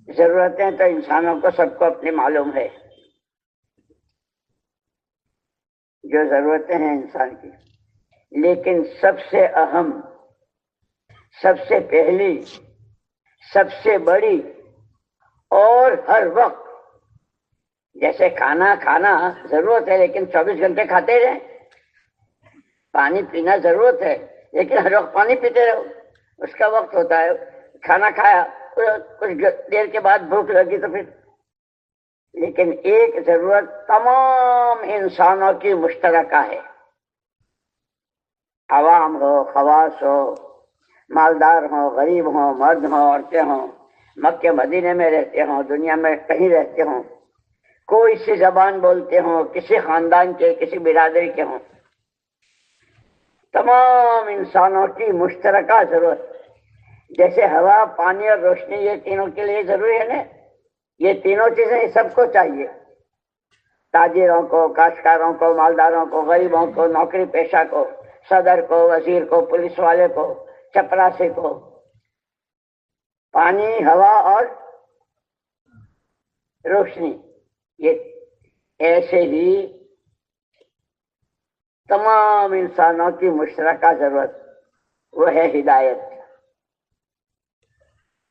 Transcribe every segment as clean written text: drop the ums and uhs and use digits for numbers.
ضرورتیں تو انسانوں کو سب کو اپنی معلوم ہے، جو ضرورتیں ہیں انسان کی، لیکن سب سے اہم، سب سے پہلی، سب سے بڑی اور ہر وقت، جیسے کھانا کھانا ضرورت ہے لیکن 24 گھنٹے کھاتے رہیں، پانی پینا ضرورت ہے لیکن ہر وقت پانی پیتے رہو، اس کا وقت ہوتا ہے، کھانا کھایا کچھ دیر کے بعد بھوک لگی تو پھر، لیکن ایک ضرورت تمام انسانوں کی مشترکہ ہے، عوام ہو، خواص ہو، مالدار ہوں، غریب ہوں، مرد ہوں، عورتیں ہوں، مکے مدینے میں رہتے ہوں، دنیا میں کہیں رہتے ہوں، کوئی سی زبان بولتے ہوں، کسی خاندان کے، کسی برادری کے ہوں، تمام انسانوں کی مشترکہ ضرورت، جیسے ہوا، پانی اور روشنی یہ تینوں کے لیے ضروری ہے نا، یہ تینوں چیزیں سب کو چاہیے، تاجروں کو، کاشتکاروں کو، مالداروں کو، غریبوں کو، نوکری پیشہ کو، صدر کو، وزیر کو، پولیس والے کو، چپراسی کو، پانی، ہوا اور روشنی، یہ ایسے ہی تمام انسانوں کی مشترکہ ضرورت وہ ہے ہدایت،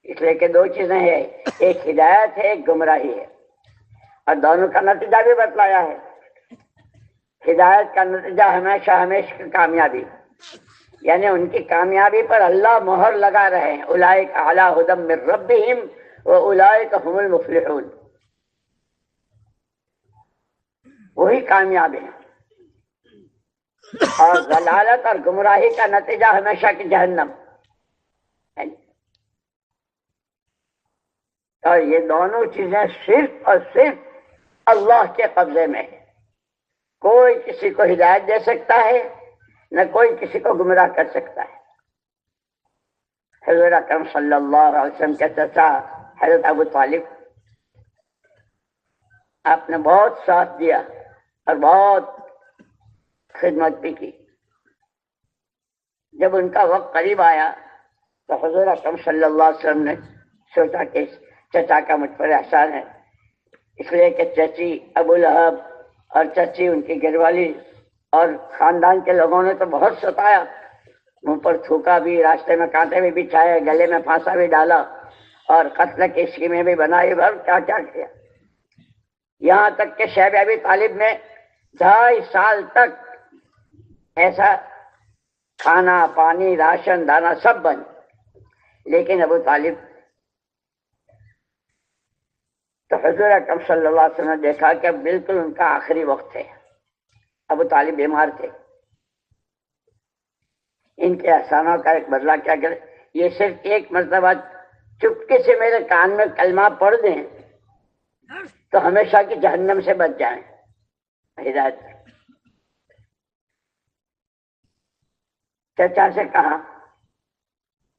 اس لیے کہ دو چیزیں ہیں، ایک ہدایت ہے، ایک گمراہی ہے، اور دونوں کا نتیجہ بھی بتلایا ہے، ہدایت کا نتیجہ ہمیشہ ہمیشہ کامیابی، یعنی ان کی کامیابی پر اللہ مہر لگا رہے ہیں، اولئک علی ھدی من ربہم واولئک ھم المفلحون، وہی کامیاب ہیں، اور ضلالت اور گمراہی کا نتیجہ ہمیشہ کی جہنم، اور یہ دونوں چیزیں صرف اور صرف اللہ کے قبضے میں ہے، کوئی کسی کو ہدایت دے سکتا ہے، نہ کوئی کسی کو گمراہ کر سکتا ہے۔ حضور اکرم صلی اللہ علیہ وسلم کے چچا حضرت ابو طالب، آپ نے بہت ساتھ دیا اور بہت خدمت بھی کی، جب ان کا وقت قریب آیا تو حضور اکرم صلی اللہ علیہ وسلم نے سوچا کہ چچا کا مجھ پر احسان ہے، اس لیے کہ چچی ابو لہب اور چچی ان کی گھر والی اور خاندان کے لوگوں نے تو بہت ستایا، منہ پر تھوکا بھی، راستے میں کانٹے بھی بچھائے، گلے میں پھانسا بھی ڈالا، اور قتل کی اسکیمیں بھی بنائی، اور کیا کیا کیا، یہاں تک کہ شیخ ابی طالب نے 2.5 سال تک ایسا کھانا، پانی، راشن، دانا سب بند، لیکن ابو طالب تو حضور اکرم صلی اللہ علیہ وسلم نے دیکھا کہ بالکل ان کا آخری وقت ہے، ابو طالب بیمار تھے، ان کے احسانوں کا ایک بدلہ کیا کرے، یہ صرف ایک مرتبہ چپکے سے میرے کان میں کلمہ پڑھ دیں تو ہمیشہ کی جہنم سے بچ جائیں، ہدایت۔ چچا سے کہا،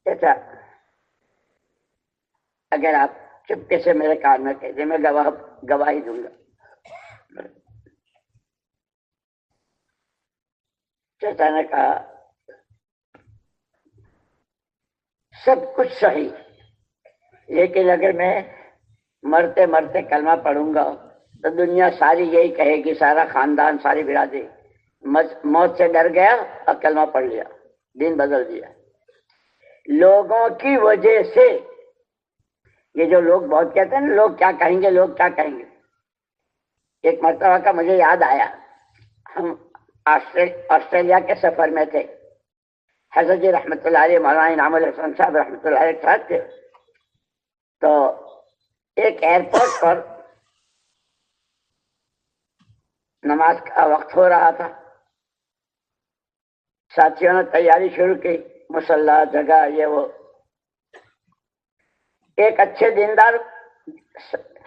چچا اگر آپ چپکے سے میرے کان میں کہہ دیں میں گواہی دوں گا۔ چچا نے کہا سب کچھ صحیح، لیکن اگر میں مرتے مرتے کلمہ پڑھوں گا تو دنیا ساری یہی کہے گی، سارا خاندان، ساری برادری موت سے ڈر گیا اور کلمہ پڑھ لیا، دین بدل دیا۔ لوگوں کی وجہ سے، یہ جو لوگ بہت کہتے ہیں نا لوگ کیا کہیں گے، لوگ کیا کہیں گے، ایک مرتبہ کا مجھے یاد آیا، ہم آسٹریلیا کے سفر میں تھے، حضرت جی رحمۃ اللہ علیہ، مولانا انعام الحسن صاحب رحمۃ اللہ علیہ ساتھ تھے، تو ایک ایئرپورٹ پر نماز کا وقت ہو رہا تھا، ساتھیوں نے تیاری شروع کی، مصلی، جگہ، یہ وہ، ایک اچھے دیندار،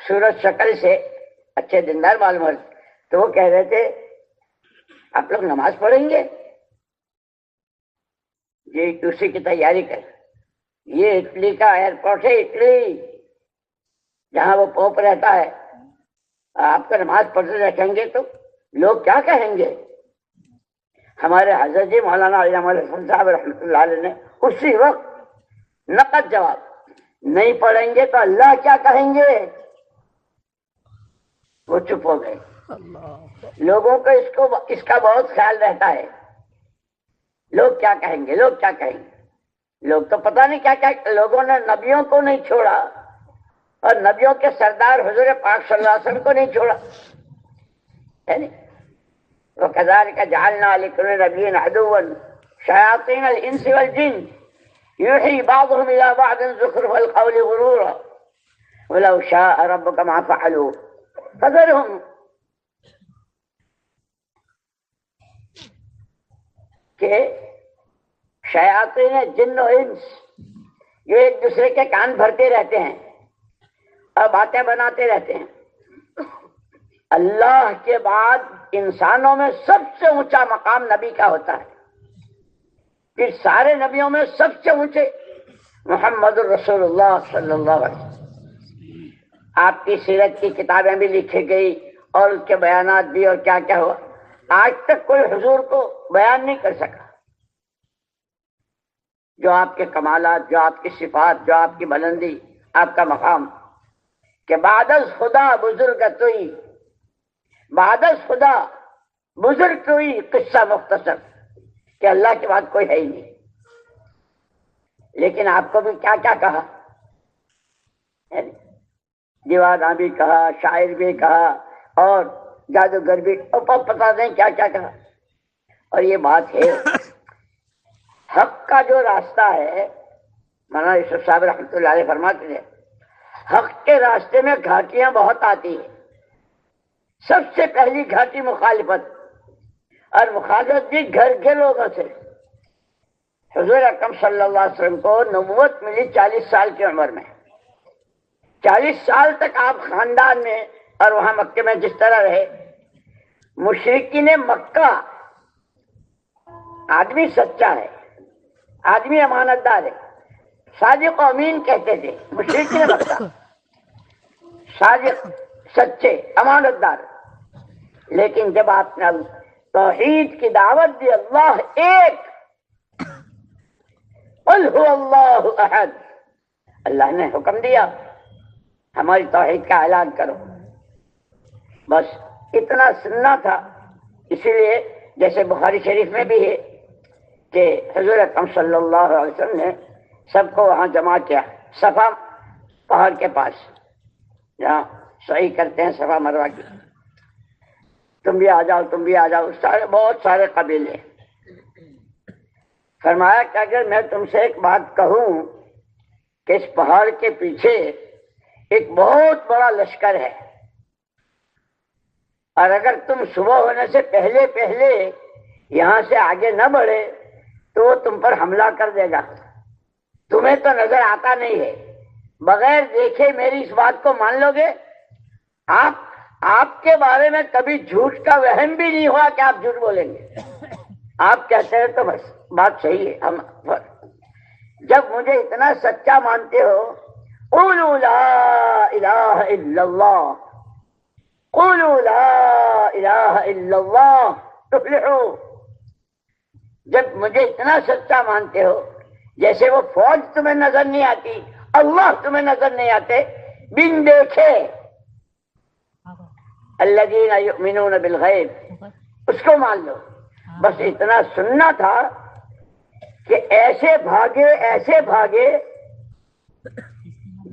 صورت شکل سے اچھے دیندار معلوم ہو، تو وہ کہہ رہے تھے آپ لوگ نماز پڑھیں گے؟ جی اسی کی تیاری کر، یہ اٹلی کا ایئرپورٹ ہے، اٹلی جہاں وہ پوپ رہتا ہے، آپ کا نماز پڑھتے رکھیں گے تو لوگ کیا کہیں گے؟ ہمارے حضرت جی مولانا انعام الحسن صاحب رحمۃ اللہ علیہ نے اسی وقت نقد جواب، نہیں پڑھیں گے تو اللہ کیا کہیں گے؟ وہ چپ ہو گئے. لوگوں کو اس کا بہت خیال رہتا ہے، لوگ کیا کہیں گے، لوگ کیا کہیں گے. لوگ تو پتہ نہیں کیا کیا. لوگوں نے نبیوں کو نہیں چھوڑا اور نبیوں کے سردار حضور پاک صلی اللہ علیہ وسلم کو نہیں چھوڑا ہے نہیں. وَكَذَلِكَ جَعَلْنَا لِكُلِّ نَبِيٍّ عَدُوًّا شَيَاطِينَ الْإِنسِ وَالْجِنِّ يُوحِي بَعْضُهُمْ إِلَىٰ بَعْضٍ زُخْرُفَ الْقَوْلِ غُرُورًا وَلَوْ شَاءَ رَبُّكَ مَا فَعَلُوهُ فَذَرْهُمْ. کہ شیاطین جن و انس یہ ایک دوسرے کے کان بھرتے رہتے ہیں اور باتیں بناتے رہتے ہیں. اللہ کے بعد انسانوں میں سب سے اونچا مقام نبی کا ہوتا ہے. پھر سارے نبیوں میں سب سے اونچے محمد الرسول اللہ صلی اللہ علیہ وسلم. آپ کی سیرت کی کتابیں بھی لکھی گئی اور اس کے بیانات بھی، اور کیا کیا ہوا. آج تک کوئی حضور کو بیان نہیں کر سکا جو آپ کے کمالات، جو آپ کی صفات، جو آپ کی بلندی، آپ کا مقام. کہ بعد از خدا بزرگ توئی، بعد از خدا بزرگ توئی، قصہ مختصر کہ اللہ کے بعد کوئی ہے ہی نہیں. لیکن آپ کو بھی کیا کیا کہا، دیوانہ بھی کہا، شاعر بھی کہا، اور جادوگر بھی، اور پتہ نہیں کیا کیا کہا. اور یہ بات ہے، حق کا جو راستہ ہے، مولانا یوسف صاحب رحمۃ اللہ علیہ فرماتے ہیں حق کے راستے میں گھاٹیاں بہت آتی ہیں. سب سے پہلی گھاٹی مخالفت، اور مخالفت بھی گھر کے لوگوں سے. حضور اکرم صلی اللہ علیہ وسلم کو نبوت ملی 40 سال کی عمر میں. 40 سال تک آپ خاندان میں اور وہاں مکے میں جس طرح رہے. مشرکین مکہ، آدمی سچا ہے، آدمی امانت دار ہے، صادق و امین کہتے تھے. مشرکین مکہ صادق، سچے، امانت دار. لیکن جب آپ نے توحید کی دعوت دی، اللہ ایک، قل هو اللہ احد، اللہ نے حکم دیا ہماری توحید کا اعلان کرو. بس اتنا سننا تھا. اسی لیے جیسے بخاری شریف میں بھی ہے کہ حضور اکرم صلی اللہ علیہ وسلم نے سب کو وہاں جمع کیا، صفا پہاڑ کے پاس جہاں صحیح کرتے ہیں صفا مروا کی. تم بھی آ جاؤ، تم بھی آ جاؤ، سارے بہت سارے قبیلے. فرمایا کہ اگر میں تم سے ایک بات کہوں کہ اس پہاڑ کے پیچھے ایک بہت بڑا لشکر ہے، اور اگر تم صبح ہونے سے پہلے پہلے یہاں سے آگے نہ بڑھے تو وہ تم پر حملہ کر دے گا. تمہیں تو نظر آتا نہیں ہے، بغیر دیکھے میری اس بات کو مان لو گے؟ آپ کے بارے میں کبھی جھوٹ کا وہم بھی نہیں ہوا کہ آپ جھوٹ بولیں گے. آپ کہتے ہیں تو بس بات صحیح ہے. ہم جب مجھے اتنا سچا مانتے ہو، قولوا لا الہ الا اللہ، قولوا لا الہ الا اللہ تفلحوا. جب مجھے اتنا سچا مانتے ہو، جیسے وہ فوج تمہیں نظر نہیں آتی، اللہ تمہیں نظر نہیں آتے، بن دیکھے، الذین یؤمنون بالغیب، اس کو مان لو. بس اتنا سننا تھا کہ ایسے بھاگے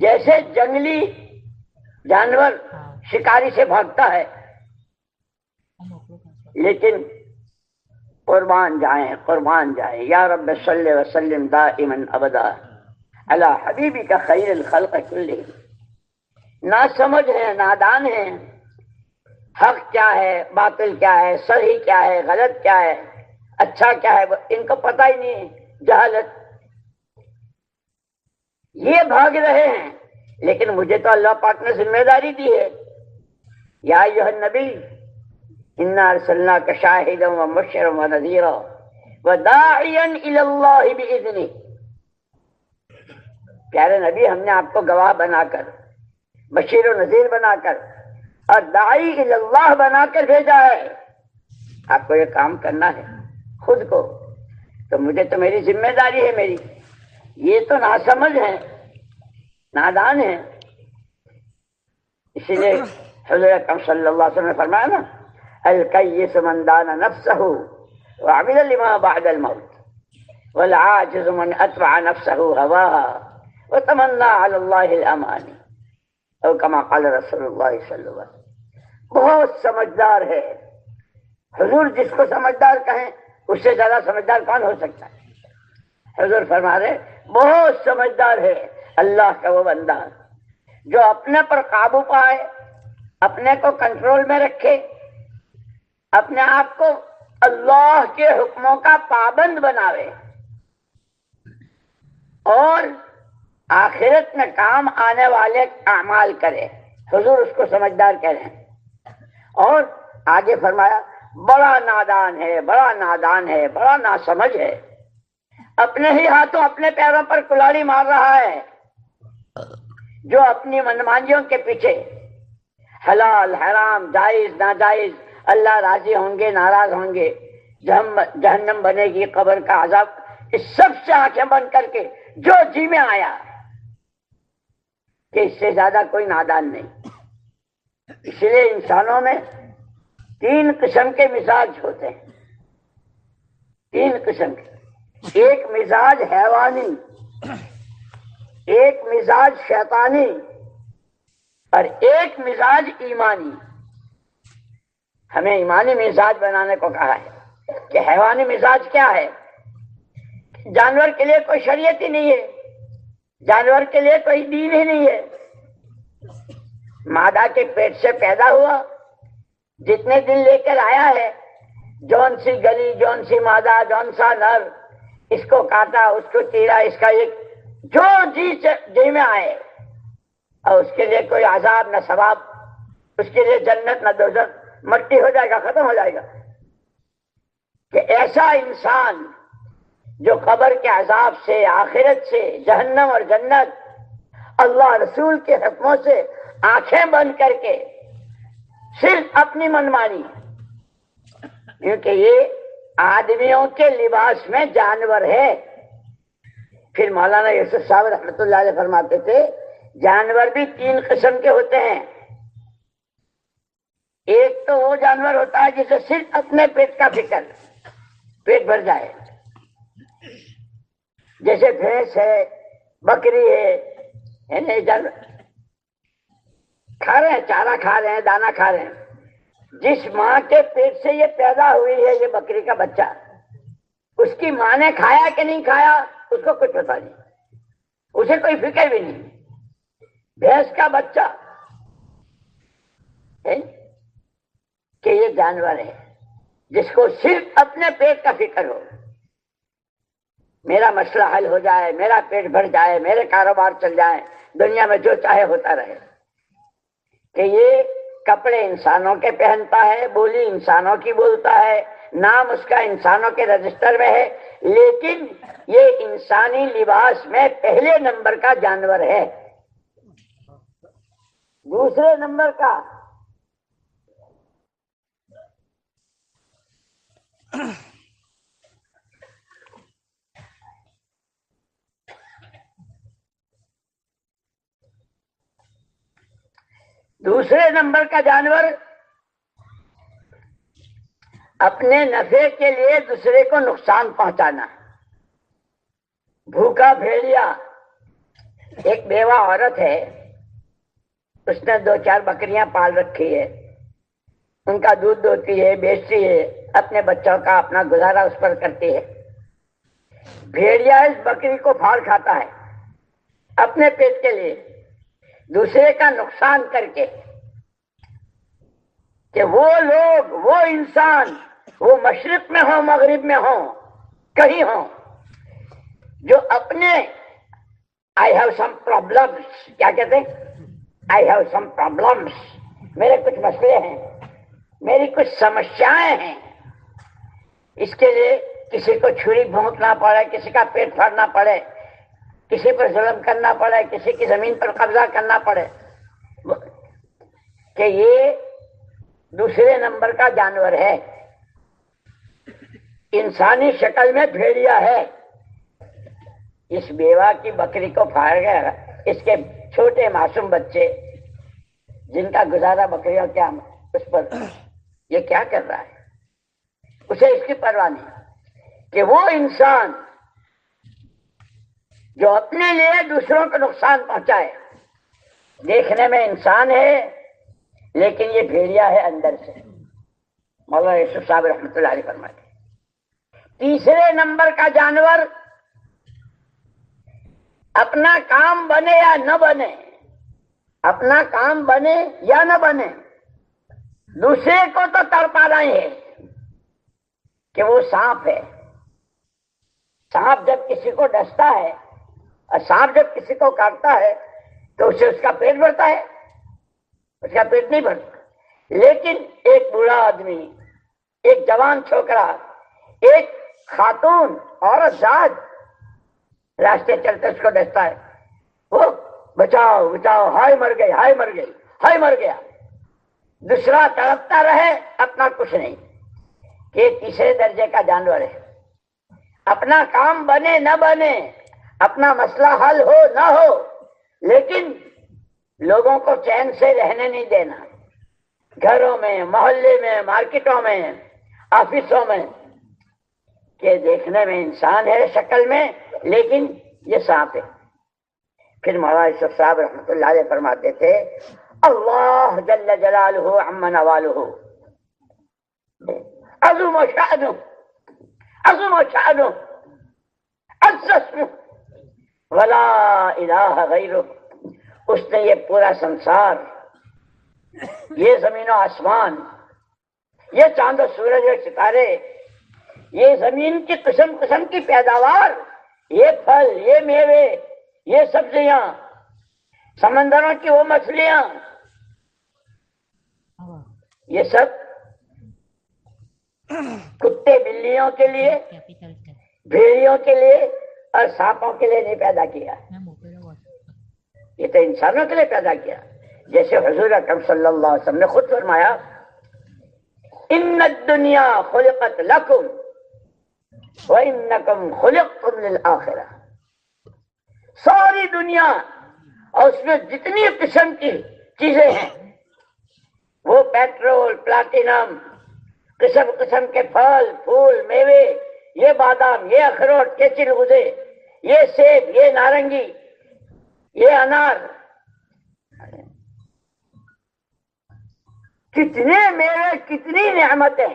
جیسے جنگلی جانور شکاری سے بھاگتا ہے. لیکن قربان جائیں یا رب صلی وسلم دائما ابدا علی حبیبک خیر الخلق کلہم. نا سمجھ ہیں، نادان ہیں. حق کیا ہے، باطل کیا ہے، صحیح کیا ہے، غلط کیا ہے، اچھا کیا ہے، ان کو پتہ ہی نہیں ہے. جہالت. یہ بھاگ رہے ہیں، لیکن مجھے تو اللہ پاک نے ذمہ داری دی ہے. یا ایھا النبی انا ارسلناک شاہدا ومبشرا ونذیرا وداعیا الی اللہ باذنہ. پیارے نبی، ہم نے آپ کو گواہ بنا کر، بشیر و نذیر بنا کر، اور داعی الی اللہ بنا کر بھیجا ہے. آپ کو یہ کام کرنا ہے خود کو، تو مجھے تو میری ذمہ داری ہے میری. یہ تو ناسمجھ ہیں نادان ہیں. اسی لیے حضور اکرم صلی اللہ علیہ وسلم نے فرمایا نا، الکیس من دان نفسہ وعمل لما بعد الموت والعاجز من اتبع نفسہ هواها وتمنى على الله الامانی، او کما قال رسول اللہ صلی اللہ علیہ وسلم. بہت سمجھدار ہے. حضور جس کو سمجھدار کہیں اس سے زیادہ سمجھدار کون ہو سکتا ہے؟ حضور فرما رہے بہت سمجھدار ہے اللہ کا وہ بندہ جو اپنے پر قابو پائے، اپنے کو کنٹرول میں رکھے، اپنے آپ کو اللہ کے حکموں کا پابند بناوے اور آخرت میں کام آنے والے اعمال کرے. حضور اس کو سمجھدار کہہ رہے ہیں. اور آگے فرمایا بڑا نادان ہے، بڑا نادان ہے، بڑا ناسمجھ ہے، اپنے ہی ہاتھوں اپنے پیروں پر کلاڑی مار رہا ہے، جو اپنی منمانیوں کے پیچھے حلال حرام جائز ناجائز، اللہ راضی ہوں گے ناراض ہوں گے، جہنم بنے گی، قبر کا عذاب، اس سب سے آنکھیں بند کر کے جو جی میں آیا کہ اس سے زیادہ کوئی نادان نہیں. اس لیے انسانوں میں 3 قسم کے مزاج ہوتے ہیں. 3 قسم کے، ایک مزاج حیوانی، ایک مزاج شیطانی اور ایک مزاج ایمانی. ہمیں ایمانی مزاج بنانے کو کہا ہے کہ حیوانی مزاج کیا ہے؟ جانور کے لیے کوئی شریعت ہی نہیں ہے، جانور کے لیے کوئی دین ہی نہیں ہے. مادہ کے پیٹ سے پیدا ہوا، جتنے دن لے کر آیا ہے، جون سی گلی، جون سی مادہ، جون سا نر، اس کو کاٹا، اس کو چیرا، اس کا ایک جو جی میں آئے، اور اس کے لیے کوئی عذاب نہ ثواب، اس کے لیے جنت نہ دوزخ، مٹی ہو جائے گا، ختم ہو جائے گا. کہ ایسا انسان جو قبر کے عذاب سے، آخرت سے، جہنم اور جنت، اللہ رسول کے حکموں سے آنکھیں بند کر کے صرف اپنی منمانی، کیونکہ یہ آدمیوں کے لباس میں جانور ہے. پھر مولانا یوسف صاحب رحمۃ اللہ علیہ فرماتے تھے جانور بھی 3 قسم کے ہوتے ہیں. ایک تو وہ جانور ہوتا ہے جسے صرف اپنے پیٹ کا فکر، پیٹ بھر جائے، جیسے بھینس ہے، بکری ہے نا، جانور کھا رہے ہیں، چارہ کھا رہے ہیں، دانا کھا رہے ہیں. جس ماں کے پیٹ سے یہ پیدا ہوئی ہے یہ بکری کا بچہ، اس کی ماں نے کھایا کہ نہیں کھایا اس کو کچھ پتا نہیں، اسے کوئی فکر بھی نہیں. بھینس کا بچہ کہ یہ جانور ہے جس کو صرف اپنے پیٹ کا فکر ہو، میرا مسئلہ حل ہو جائے، میرا پیٹ بھر جائے، میرے کاروبار چل جائے، دنیا میں جو چاہے ہوتا رہے. کہ یہ کپڑے انسانوں کے پہنتا ہے، بولی انسانوں کی بولتا ہے، نام اس کا انسانوں کے رجسٹر میں ہے، لیکن یہ انسانی لباس میں پہلے نمبر کا جانور ہے. دوسرے نمبر کا جانور اپنے نفع کے لیے دوسرے کو نقصان پہنچانا. بھوکا بھیڑیا، ایک بیوہ عورت ہے، اس نے 2-4 بکریاں پال رکھی ہے، ان کا دودھ دوتی ہے، بیچتی ہے، اپنے بچوں کا اپنا گزارا اس پر کرتی ہے. بھیڑیا اس بکری کو پھاڑ کھاتا ہے اپنے پیٹ کے لیے، دوسرے کا نقصان کر کے. کہ وہ لوگ، وہ انسان، وہ مشرق میں ہوں، مغرب میں ہوں، کہیں ہوں، جو اپنے I have some problems، کیا کہتے ہیں؟ I have some problems، میرے کچھ مسئلے ہیں، میری کچھ سمسیائیں ہیں، اس کے لیے کسی کو چھری بھونکنا پڑے، کسی کا پیٹ پھاڑنا پڑے، کسی پر ظلم کرنا پڑے، کسی کی زمین پر قبضہ کرنا پڑے، کہ یہ دوسرے نمبر کا جانور ہے. انسانی شکل میں بھیڑیا ہے. اس بیوہ کی بکری کو پھاڑ گیا، اس کے چھوٹے معصوم بچے جن کا گزارا بکریوں کیا اس پر یہ کیا کر رہا ہے؟ اسے اس کی پرواہ نہیں کہ وہ انسان جو اپنے لیے دوسروں کو نقصان پہنچائے، دیکھنے میں انسان ہے لیکن یہ بھیڑیا ہے اندر سے۔ مولانا یوسف صاحب رحمۃ اللہ علیہ فرماتے تیسرے نمبر کا جانور اپنا کام بنے یا نہ بنے، اپنا کام بنے یا نہ بنے، دوسرے کو تو تڑپا رہے ہیں کہ وہ سانپ ہے۔ سانپ جب کسی کو ڈستا ہے اور سانپ جب کسی کو کاٹتا ہے تو اسے اس کا پیٹ بھرتا ہے؟ اس کا پیٹ نہیں بھرتا۔ لیکن ایک بوڑھا آدمی، ایک جوان چھوکرا، ایک خاتون، عورت ذات راستے چلتے اس کو ڈستا ہے، وہ بچاؤ بچاؤ، ہائے مر گئی، ہائے مر گئی، ہائے مر گیا۔ دوسرا تڑپتا رہے، اپنا کچھ نہیں، کہ تیسرے درجے کا جانور ہے۔ اپنا کام بنے نہ بنے، اپنا مسئلہ حل ہو نہ ہو، لیکن لوگوں کو چین سے رہنے نہیں دینا، گھروں میں، محلے میں، مارکیٹوں میں، آفسوں میں، کہ دیکھنے میں انسان ہے شکل میں لیکن یہ سانپ ہے۔ پھر مولانا یوسف صاحب رحمۃ اللہ علیہ فرماتے تھے اللہ جل جلالہ عم نوالہ عظم شأنہ، عظم شأنہ، عز اسمہ ولا الہ غیرہ۔ اس نے یہ پورا سنسار، یہ زمین و آسمان، یہ چاند و سورج و ستارے، یہ زمین کی قسم قسم کی پیداوار، یہ پھل، یہ میوے، یہ سبزیاں، سمندروں کی وہ مچھلیاں، یہ سب کتے بلیوں کے لیے، بھیڑیوں کے لیے اور سانپوں کے لیے نہیں پیدا کیا، یہ تو انسانوں کے لیے پیدا کیا۔ جیسے حضور اکرم صلی اللہ علیہ وسلم نے خود فرمایا ان الدنیا خلقت لکم وانکم خلقتم للآخرہ۔ ساری دنیا اور اس میں جتنی قسم کی چیزیں ہیں، وہ پیٹرول، پلاٹینم، قسم قسم کے پھل، پھول، میوے، یہ بادام، یہ اخروٹ، یہ چلغوزے، یہ سیب، یہ نارنگی، یہ انار، کتنے میوے، کتنی نعمتیں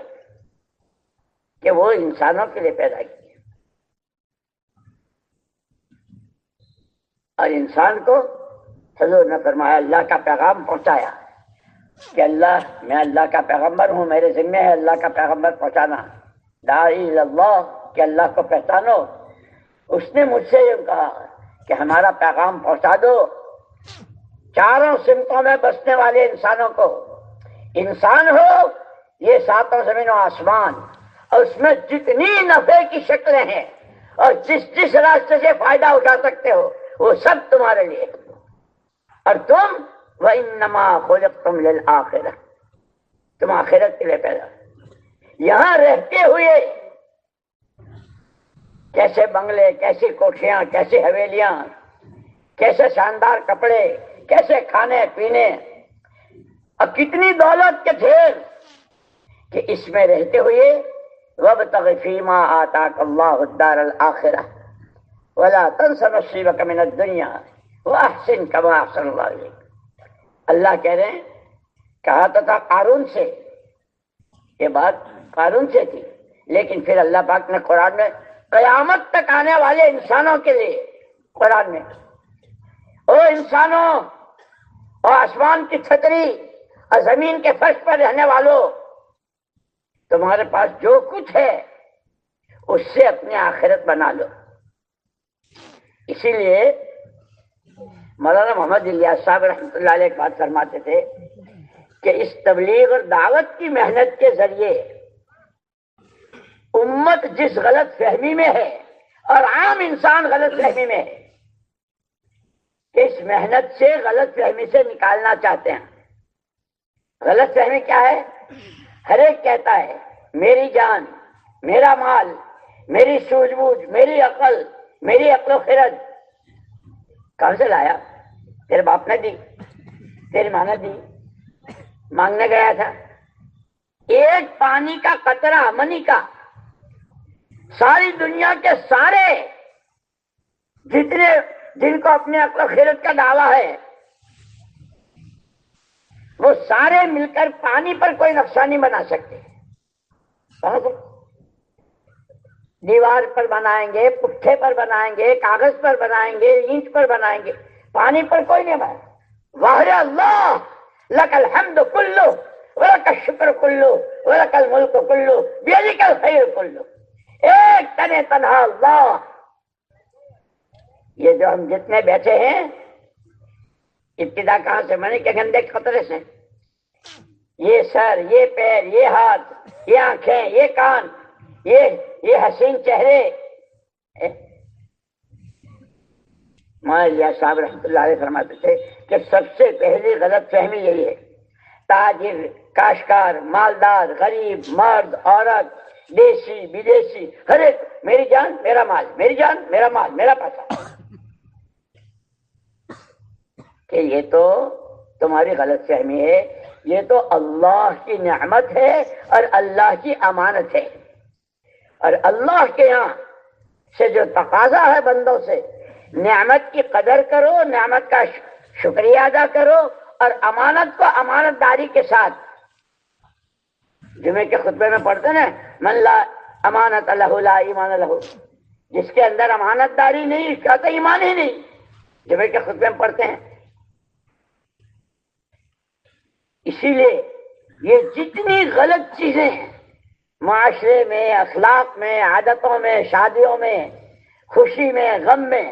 کہ وہ انسانوں کے لیے پیدا کی، اور انسان کو حضور نے فرمایا اللہ کا پیغام پہنچایا کہ میں اللہ کا پیغمبر ہوں، میرے ذمہ ہے اللہ کا پیغمبر پہنچانا، داعی اللہ، کہ اللہ کو پہچانو۔ اس نے مجھ سے یہ کہا کہ ہمارا پیغام پہنچا دو چاروں سمتوں میں بسنے والے انسانوں کو۔ انسان ہو یہ ساتوں زمین و آسمان، اور اس میں جتنی نفع کی شکلیں ہیں اور جس جس راستے سے فائدہ اٹھا سکتے ہو وہ سب تمہارے لیے، اور تم وَإِنَّمَا خُلِقْتُمْ لِلْآخِرَةِ، تم آخرت کے لیے پیدا۔ یہاں رہتے ہوئے کیسے بنگلے، کیسی کوٹھیاں، کیسی حویلیاں، کیسے شاندار کپڑے، کیسے کھانے پینے اور کتنی دولت کے ڈھیر، کہ اس میں رہتے ہوئے وَابْتَغِ فِيمَا آتَاكَ اللَّهُ الدَّارَ الْآخِرَةَ وَلَا تَنْسَ نَصِيبَكَ مِنَ الدُّنْيَا وَأَحْسِنْ كَمَا أَحْسَنَ اللَّهُ إِلَيْكَ۔ اللہ کہہ رہے ہیں، کہا تو تھا قارون سے، یہ بات قارون سے تھی، لیکن پھر اللہ پاک نے قرآن میں قیامت تک آنے والے انسانوں کے لیے، قرآن میں او انسانوں اور آسمان کی چھتری اور زمین کے فرش پر رہنے والوں، تمہارے پاس جو کچھ ہے اس سے اپنی آخرت بنا لو۔ اسی لیے مولانا محمد الیاس صاحب رحمۃ اللہ علیہ ایک بات فرماتے تھے کہ اس تبلیغ اور دعوت کی محنت کے ذریعے امت جس غلط فہمی میں ہے اور عام انسان غلط فہمی میں ہے، اس محنت سے غلط فہمی سے نکالنا چاہتے ہیں۔ غلط فہمی کیا ہے؟ ہر ایک کہتا ہے میری جان، میرا مال، میری سوجھ بوجھ، میری عقل و خرد۔ کہاں سے لایا؟ تیرے باپ نے دی، تیری ماں نے دی، مانگنے گیا تھا، ایک پانی کا قطرہ منی کا ساری دنیا کے سارے جتنے جن کو اپنے عقل و خیرت کا دعویٰ ہے وہ سارے مل کر پانی پر کوئی نقشہ نہیں بنا سکتے. دیوار پر بنائیں گے، پٹھے پر بنائیں گے، کاغذ پر بنائیں گے، اینٹ پر بنائیں گے، پانی پر کوئی نہیں بنائے. واہ اللہ لک الحمد کلو ولک الشکر کلو ولک الملک کلو بیدک الخیر کلو. ایک تنے تنہا اللہ. یہ جو ہم جتنے بیٹھے ہیں ابتدا کہاں سے؟ منی کے گندے قطرے سے. یہ سر، یہ پیر، یہ ہاتھ، یہ آنکھیں، یہ کان، یہ حسین چہرے. مولانا صاحب رحمۃ اللہ علیہ فرماتے تھے کہ سب سے پہلی غلط فہمی یہی ہے، تاجر، کاشتکار، مالدار، غریب، مرد، عورت، دیسی، بدیسی، ہر ایک میری جان میرا مال، میری جان میرا مال، میرا پیسہ. کہ یہ تو تمہاری غلط فہمی ہے. یہ تو اللہ کی نعمت ہے اور اللہ کی امانت ہے، اور اللہ کے یہاں سے جو تقاضا ہے بندوں سے، نعمت کی قدر کرو، نعمت کا شکریہ ادا کرو، اور امانت کو امانت داری کے ساتھ. جمعے کے خطبے میں پڑھتے نا، من لا امانت لہ لا ایمان لہ، جس کے اندر امانت داری نہیں اس کا تو ایمان ہی نہیں. جمعے کے خطبے میں پڑھتے ہیں. اسی لیے یہ جتنی غلط چیزیں ہیں معاشرے میں، اخلاق میں، عادتوں میں، شادیوں میں، خوشی میں، غم میں،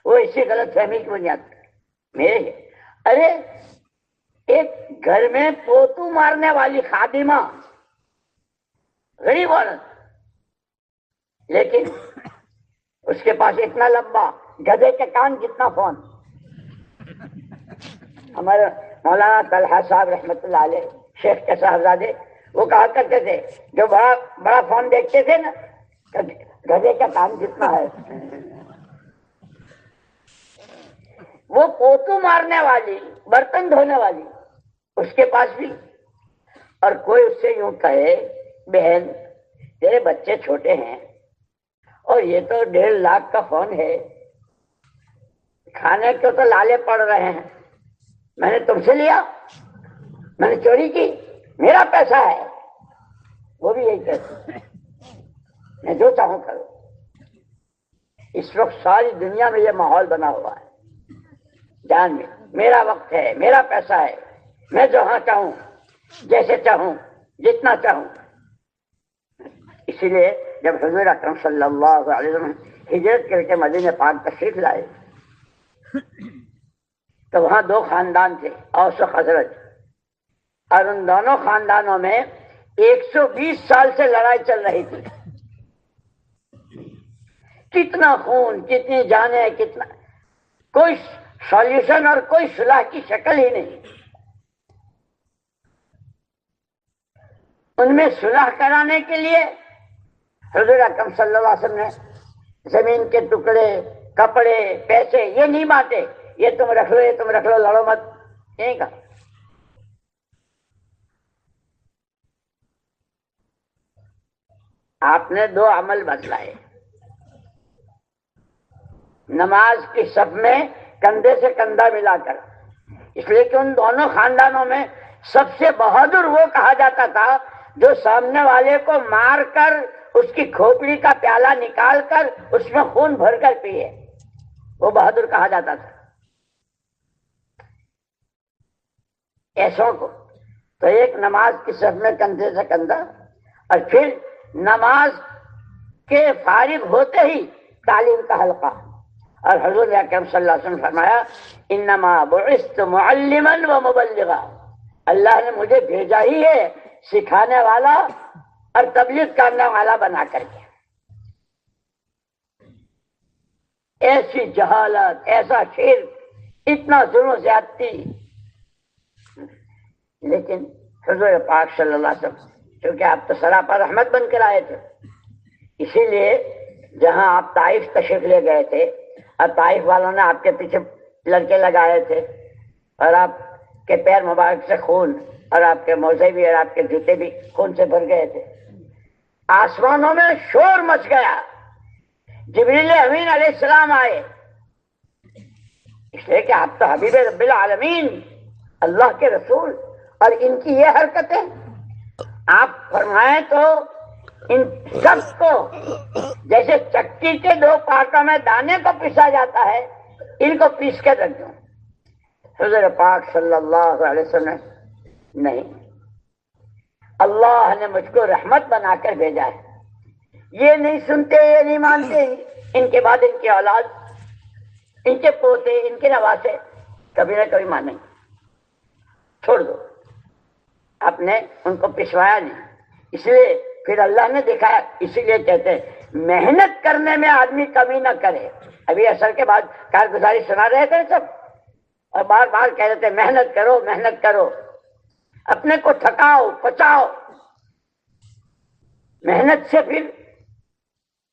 وہ اسی غلط فہمی کی بنیاد میرے. ارے ایک گھر میں پوتو مارنے والی خادمہ، غریب عورت، لیکن اس کے پاس اتنا لمبا گدھے کے کان جتنا فون. ہمارے مولانا طلحہ صاحب رحمۃ اللہ علیہ شیخ کے صاحبزادے وہ کہا کرتے تھے، جو بڑا بڑا فون دیکھتے تھے نا، گدھے کا کان جتنا ہے. وہ پوتو مارنے والی، برتن دھونے والی، اس کے پاس بھی. اور کوئی اس سے یوں کہے، بہن تیرے بچے چھوٹے ہیں اور یہ تو 1.5 لاکھ کا فون ہے، کھانے کو تو لالے پڑ رہے ہیں، میں نے تم سے لیا، میں نے چوری کی، میرا پیسہ ہے. وہ بھی یہی کہتے ہیں، میں جو چاہوں کروں. اس وقت ساری دنیا میں یہ ماحول بنا ہوا ہے. جان میں میرا وقت ہے، میرا پیسہ ہے، میں جہاں چاہوں، جیسے چاہوں، جتنا چاہوں. اسی لیے جب حضور اکرم صلی اللہ علیہ وسلم ہجرت کر کے مدینہ پاک تشریف لائے تو وہاں 2 خاندان تھے، اوس و خزرج، اور ان دونوں خاندانوں میں 120 سال سے لڑائی چل رہی تھی. کتنا خون، کتنی جانیں، کتنا، کوئی سولوشن اور کوئی صلح کی شکل ہی نہیں. ان میں صلح کرانے کے لیے حضور اکرم صلی اللہ علیہ وسلم نے زمین کے ٹکڑے، کپڑے، پیسے یہ نہیں بانٹے، یہ تم رکھ لو، یہ تم رکھ لو، لڑو مت، نہیں کہا. آپ نے 2 عمل بتلائے. نماز کی صف میں کندھے سے کندھا ملا کر، اس لیے کہ ان دونوں خاندانوں میں سب سے بہادر وہ کہا جاتا تھا جو سامنے والے کو مار کر اس کی کھوپڑی کا پیالہ نکال کر اس میں خون بھر کر پیے، وہ بہادر کہا جاتا تھا. ایسوں کو تو ایک نماز کی صف میں کندھے سے کندھا، اور پھر نماز کے فارغ ہوتے ہی تعلیم کا حلقہ. اور حضور اکرم صلی اللہ علیہ وسلم فرمایا، انما بعثت معلما و مبلغا، اللہ نے مجھے بھیجا ہی ہے سکھانے والا اور تبلیغ کرنے والا بنا کر کے. ایسی جہالت، ایسا شرک، اتنا ظلم و زیادتی. لیکن حضور پاک صلی اللہ علیہ وسلم چونکہ آپ تو سراپا رحمت بن کر آئے تھے، اسی لیے جہاں آپ طائف تشریف لے گئے تھے اور طائف والوں نے آپ کے پیچھے لڑکے لگائے تھے اور آپ کے پیر مبارک سے خون اور آپ کے موزے بھی اور آپ کے جوتے بھی خون سے بھر گئے تھے. آسمانوں میں شور مچ گیا. جبریل امین علیہ السلام آئے، اس لیے کہ آپ تو حبیب رب العالمین، اللہ کے رسول، اور ان کی یہ حرکتیں آپ فرمائیں تو ان سب کو جیسے چکی کے 2 پارٹوں میں دانے کو پیسا جاتا ہے، ان کو پیس کے رکھ دوں. حضور پاک صلی اللہ علیہ وسلم نہیں، اللہ نے مجھ کو رحمت بنا کر بھیجا ہے. یہ نہیں سنتے، یہ نہیں مانتے، ان کے بعد ان کی اولاد، ان کے پوتے، ان کے نواسے کبھی نہ کبھی مانیں گے. چھوڑ دو. آپ نے ان کو پسوایا نہیں، اس لیے پھر اللہ نے دکھایا. اسی لیے کہتے ہیں محنت کرنے میں آدمی کمی نہ کرے. ابھی اثر کے بعد کارگزاری سنا رہے تھے سب، اور بار بار کہہ رہے تھے محنت کرو، محنت کرو، اپنے کو تھکاؤ، پچاؤ. محنت سے پھر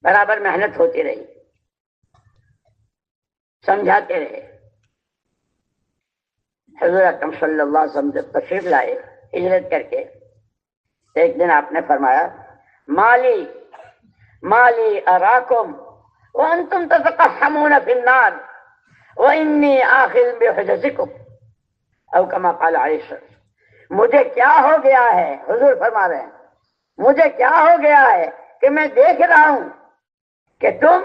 برابر محنت ہوتی رہی، سمجھاتے رہے. حضور اکرم صلی اللہ علیہ وسلم جب تشریف لائے ہجرت کر کے، ایک دن آپ نے فرمایا مالی مالی اراکم وانتم تتقحمون فی النار وانی آخذ بحجزکم، او کما قال علیہ السلام. مجھے کیا ہو گیا ہے، حضور فرما رہے ہیں، مجھے کیا ہو گیا ہے کہ میں دیکھ رہا ہوں کہ تم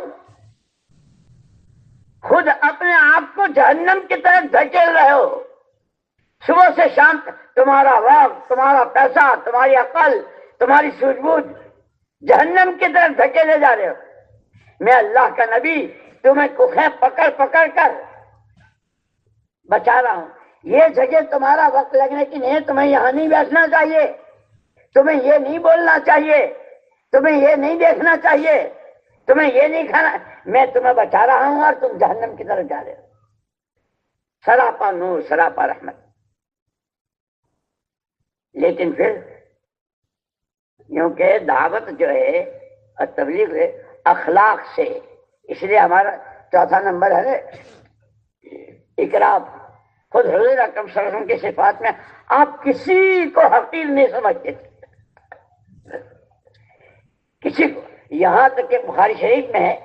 خود اپنے آپ کو جہنم کی طرف دھکیل رہے ہو. صبح سے شام تک تمہارا وقت، تمہارا پیسہ، تمہاری عقل، تمہاری سوجھ بوجھ جہنم کی طرف دھکیلے جا رہے ہو. میں اللہ کا نبی تمہیں کوکھیں پکڑ پکڑ کر بچا رہا ہوں. یہ جگہ تمہارا وقت لگنے کی نہیں ہے. تمہیں یہاں نہیں بیٹھنا چاہیے، تمہیں یہ نہیں بولنا چاہیے، تمہیں یہ نہیں دیکھنا چاہیے، تمہیں یہ نہیں کھانا. میں تمہیں بچا رہا ہوں اور تم جہنم کی طرف جا رہے ہو. سراپا نور، سراپا رحمت. لیکن پھر کیونکہ دعوت جو ہے اور تبلیغ ہے اخلاق سے، اس لیے ہمارا 4تھا نمبر ہے اکرام. خود حضور اکرم صلی اللہ علیہ وسلم کی صفات میں آپ کسی کو حقیر نہیں سمجھتے تھے، کسی کو. یہاں تک کہ بخاری شریف میں ہے،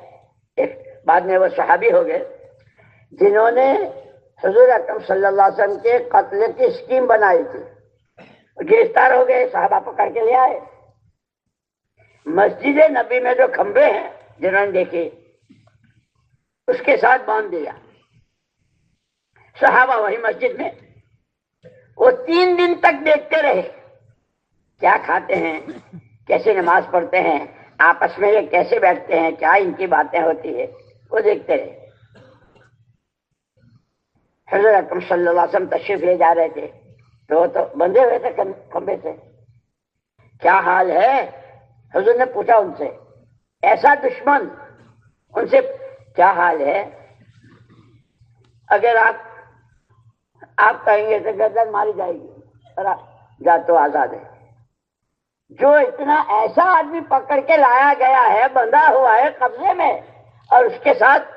ایک بعد میں وہ صحابی ہو گئے جنہوں نے حضور اکرم صلی اللہ علیہ وسلم کے قتل کی اسکیم بنائی تھی. گرفتار ہو گئے، صحابہ پکڑ کے لے آئے. مسجد نبی میں جو کھمبے ہیں جنہوں نے دیکھے اس کے ساتھ باندھ دیا. صحابہ وہی مسجد میں، وہ 3 دن تک دیکھتے رہے کیا کھاتے ہیں، کیسے نماز پڑھتے ہیں، آپس میں یہ کیسے بیٹھتے ہیں، کیا ان کی باتیں ہوتی ہے، وہ دیکھتے رہے. حضرت اکرم صلی اللہ علیہ وسلم تشریف لے جا رہے تھے تو وہ تو بندھے ہوئے تھے کھمبے سے. کیا حال ہے؟ حضور نے پوچھا ان سے، ایسا دشمن ان سے کیا حال ہے؟ اگر آپ کہیں گے تو گردن ماری جائے گی، اور جا تو آزاد ہے. جو اتنا ایسا آدمی پکڑ کے لایا گیا ہے، بندھا ہوا ہے قبضے میں، اور اس کے ساتھ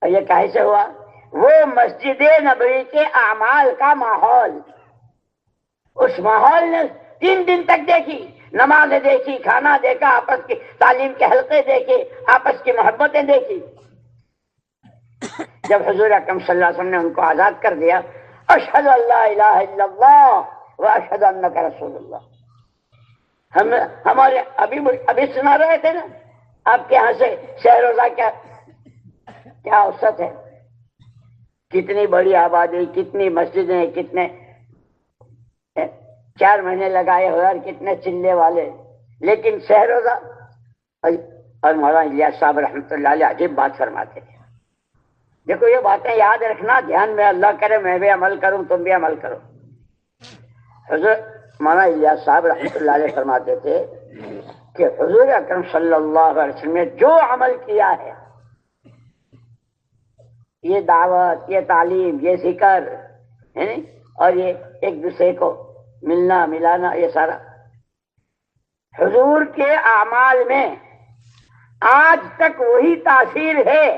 یہ کیسے ہوا؟ وہ مسجد نبوی کے اعمال کا ماحول، اس ماحول نے 3 دن تک دیکھی، نمازیں دیکھی، کھانا دیکھا، آپس کی تعلیم کے حلقے دیکھے، آپس کی محبتیں دیکھی. جب حضور اکرم صلی اللہ علیہ وسلم نے ان کو آزاد کر دیا، اشہد ان لا الہ الا اللہ و اشہد انک رسول اللہ. ہمارے ابھی سنا رہے تھے نا آپ کے یہاں سے شہر روزہ کیا اوسط ہے، کتنی بڑی آبادی، کتنی مسجدیں، کتنے 4 مہینے لگائے ہوئے اور کتنے چلے والے. لیکن شہر روزہ. اور مولانا الیاس صاحب رحمۃ اللہ علیہ عجیب بات فرماتے تھے. دیکھو یہ باتیں یاد رکھنا، دھیان میں، اللہ کرے میں بھی عمل کروں، تم بھی عمل کرو. حضرت مولانا الیاس صاحب رحمۃ اللہ علیہ فرماتے تھے کہ حضور اکرم صلی اللہ علیہ وسلم نے جو عمل کیا ہے، یہ دعوت، یہ تعلیم، یہ ذکر اور یہ ایک دوسرے کو ملنا ملانا، یہ سارا حضور کے اعمال میں آج تک وہی تاثیر ہے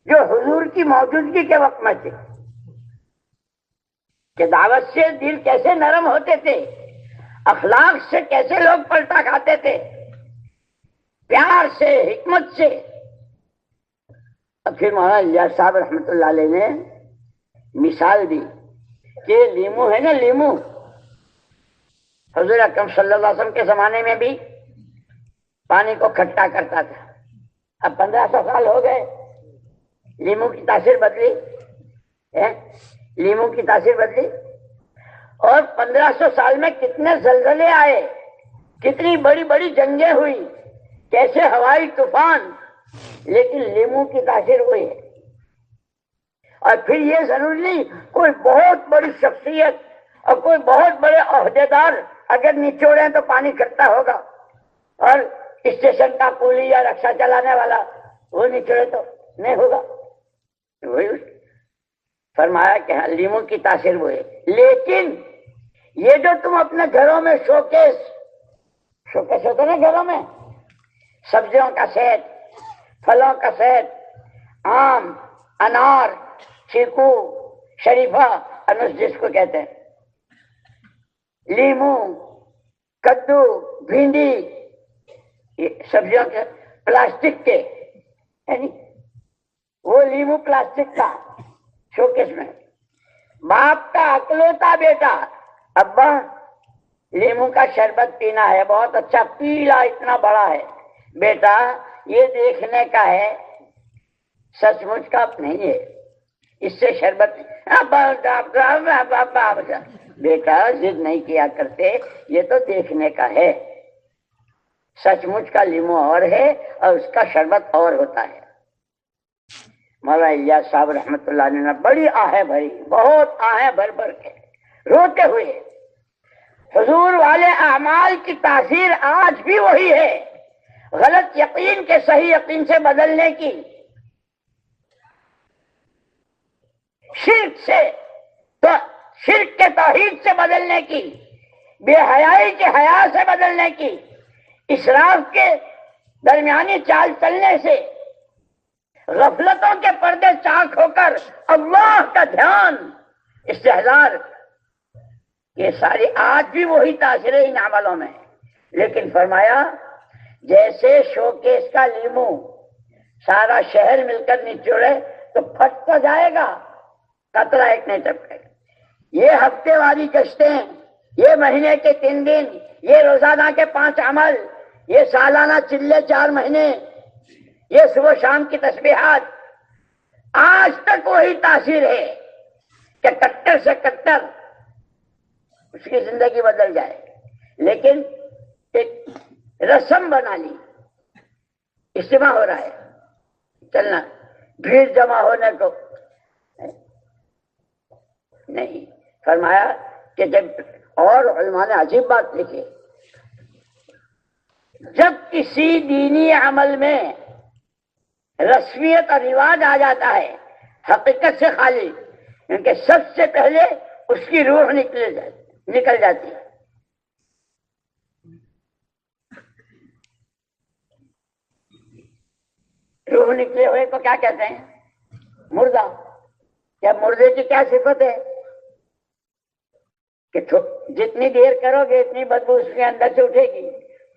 جو حضور کی موجودگی کے وقت میں تھے، کہ دعوت سے دل کیسے نرم ہوتے تھے، اخلاق سے کیسے لوگ پلٹا کھاتے تھے، پیار سے، حکمت سے. پھر مولانا الیاس صاحب رحمۃ اللہ علیہ نے مثال دی کہ لیمو ہے نا، لیمو حضور اکرم صلی اللہ علیہ وسلم کے زمانے میں بھی پانی کو کھٹا کرتا تھا. اب 1500 سال ہو گئے، لیمو کی تاثیر بدلی، لیمو کی تاثیر بدلی. اور 1500 سال میں کتنے زلزلے آئے، کتنی بڑی بڑی جنگیں ہوئی، کیسے ہوائی طوفان، لیکن لیمو کی تاثیر ہوئی ہے. اور پھر یہ ضروری نہیں کوئی بہت بڑی شخصیت اور کوئی بہت بڑے عہدیدار اگر نچوڑیں تو پانی اکٹھا ہوگا، اور اسٹیشن کا کولی یا رکشا چلانے والا وہ نچوڑے تو نہیں ہوگا. وہی فرمایا کہ ہاں لیمو کی تاثیر وہ ہے. لیکن یہ جو تم اپنے گھروں میں شوکیس ہوتے نا، گھروں میں سبزیوں کا سیٹ، پھلوں کا سیٹ، آم، انار، چیکو، شریفہ، انس جس کو کہتے ہیں، لیمو، کدو، بھنڈی، یہ سبزیوں کے پلاسٹک کے، یعنی وہ لیمو پلاسٹک کا شوکیس میں. باپ کا اکلوتا بیٹا، ابا لیمو کا شربت پینا ہے، بہت اچھا، پیلا اتنا بڑا ہے. بیٹا یہ دیکھنے کا ہے، سچ مچ کا نہیں ہے، اس سے شربت. بیٹا ضد نہیں کیا کرتے، یہ تو دیکھنے کا ہے، سچ مچ کا لیمو اور ہے اور اس کا شربت اور ہوتا ہے. مولانا الیاس صاحب رحمۃ اللہ علیہ نے بڑی آہیں بھری، بہت آہیں بھر بھر کے روتے ہوئے. حضور والے اعمال کی تاثیر آج بھی وہی ہے، غلط یقین کے صحیح یقین سے بدلنے کی، شرک سے تو شرک کے توحید سے بدلنے کی، بے حیائی کے حیا سے بدلنے کی، اسراف کے درمیانی چال چلنے سے، غفلتوں کے پردے چاک ہو کر اللہ کا دھیان، استحضار، یہ ساری آج بھی وہی تاثیر ہے ان عملوں میں. لیکن فرمایا جیسے شوکیس کا لیمو سارا شہر مل کر نچوڑے تو پھٹ تو جائے گا، قطرہ ایک نہیں ٹپکے گا. یہ ہفتے والی گشتیں، یہ مہینے کے 3 دن، یہ روزانہ کے 5 عمل، یہ سالانہ چلے 4 مہینے، یہ صبح شام کی تسبیحات، آج تک وہی تاثیر ہے کہ کٹر سے کٹر اس کی زندگی بدل جائے. لیکن ایک رسم بنا لی، اجتماع ہو رہا ہے، چلنا، بھیڑ جمع ہونے کو نہیں. فرمایا کہ جب، اور علماء نے عجیب بات لکھی، جب کسی دینی عمل میں رسمیت اور رواج آ جاتا ہے حقیقت سے خالی، کیونکہ سب سے پہلے اس کی روح نکل جاتی ہے. روح نکلے ہوئے کو کیا کہتے ہیں؟ مردہ. کیا مردے کی کیا صفت ہے کہ جتنی دیر کرو گے اتنی بدبو اس کے اندر سے اٹھے گی،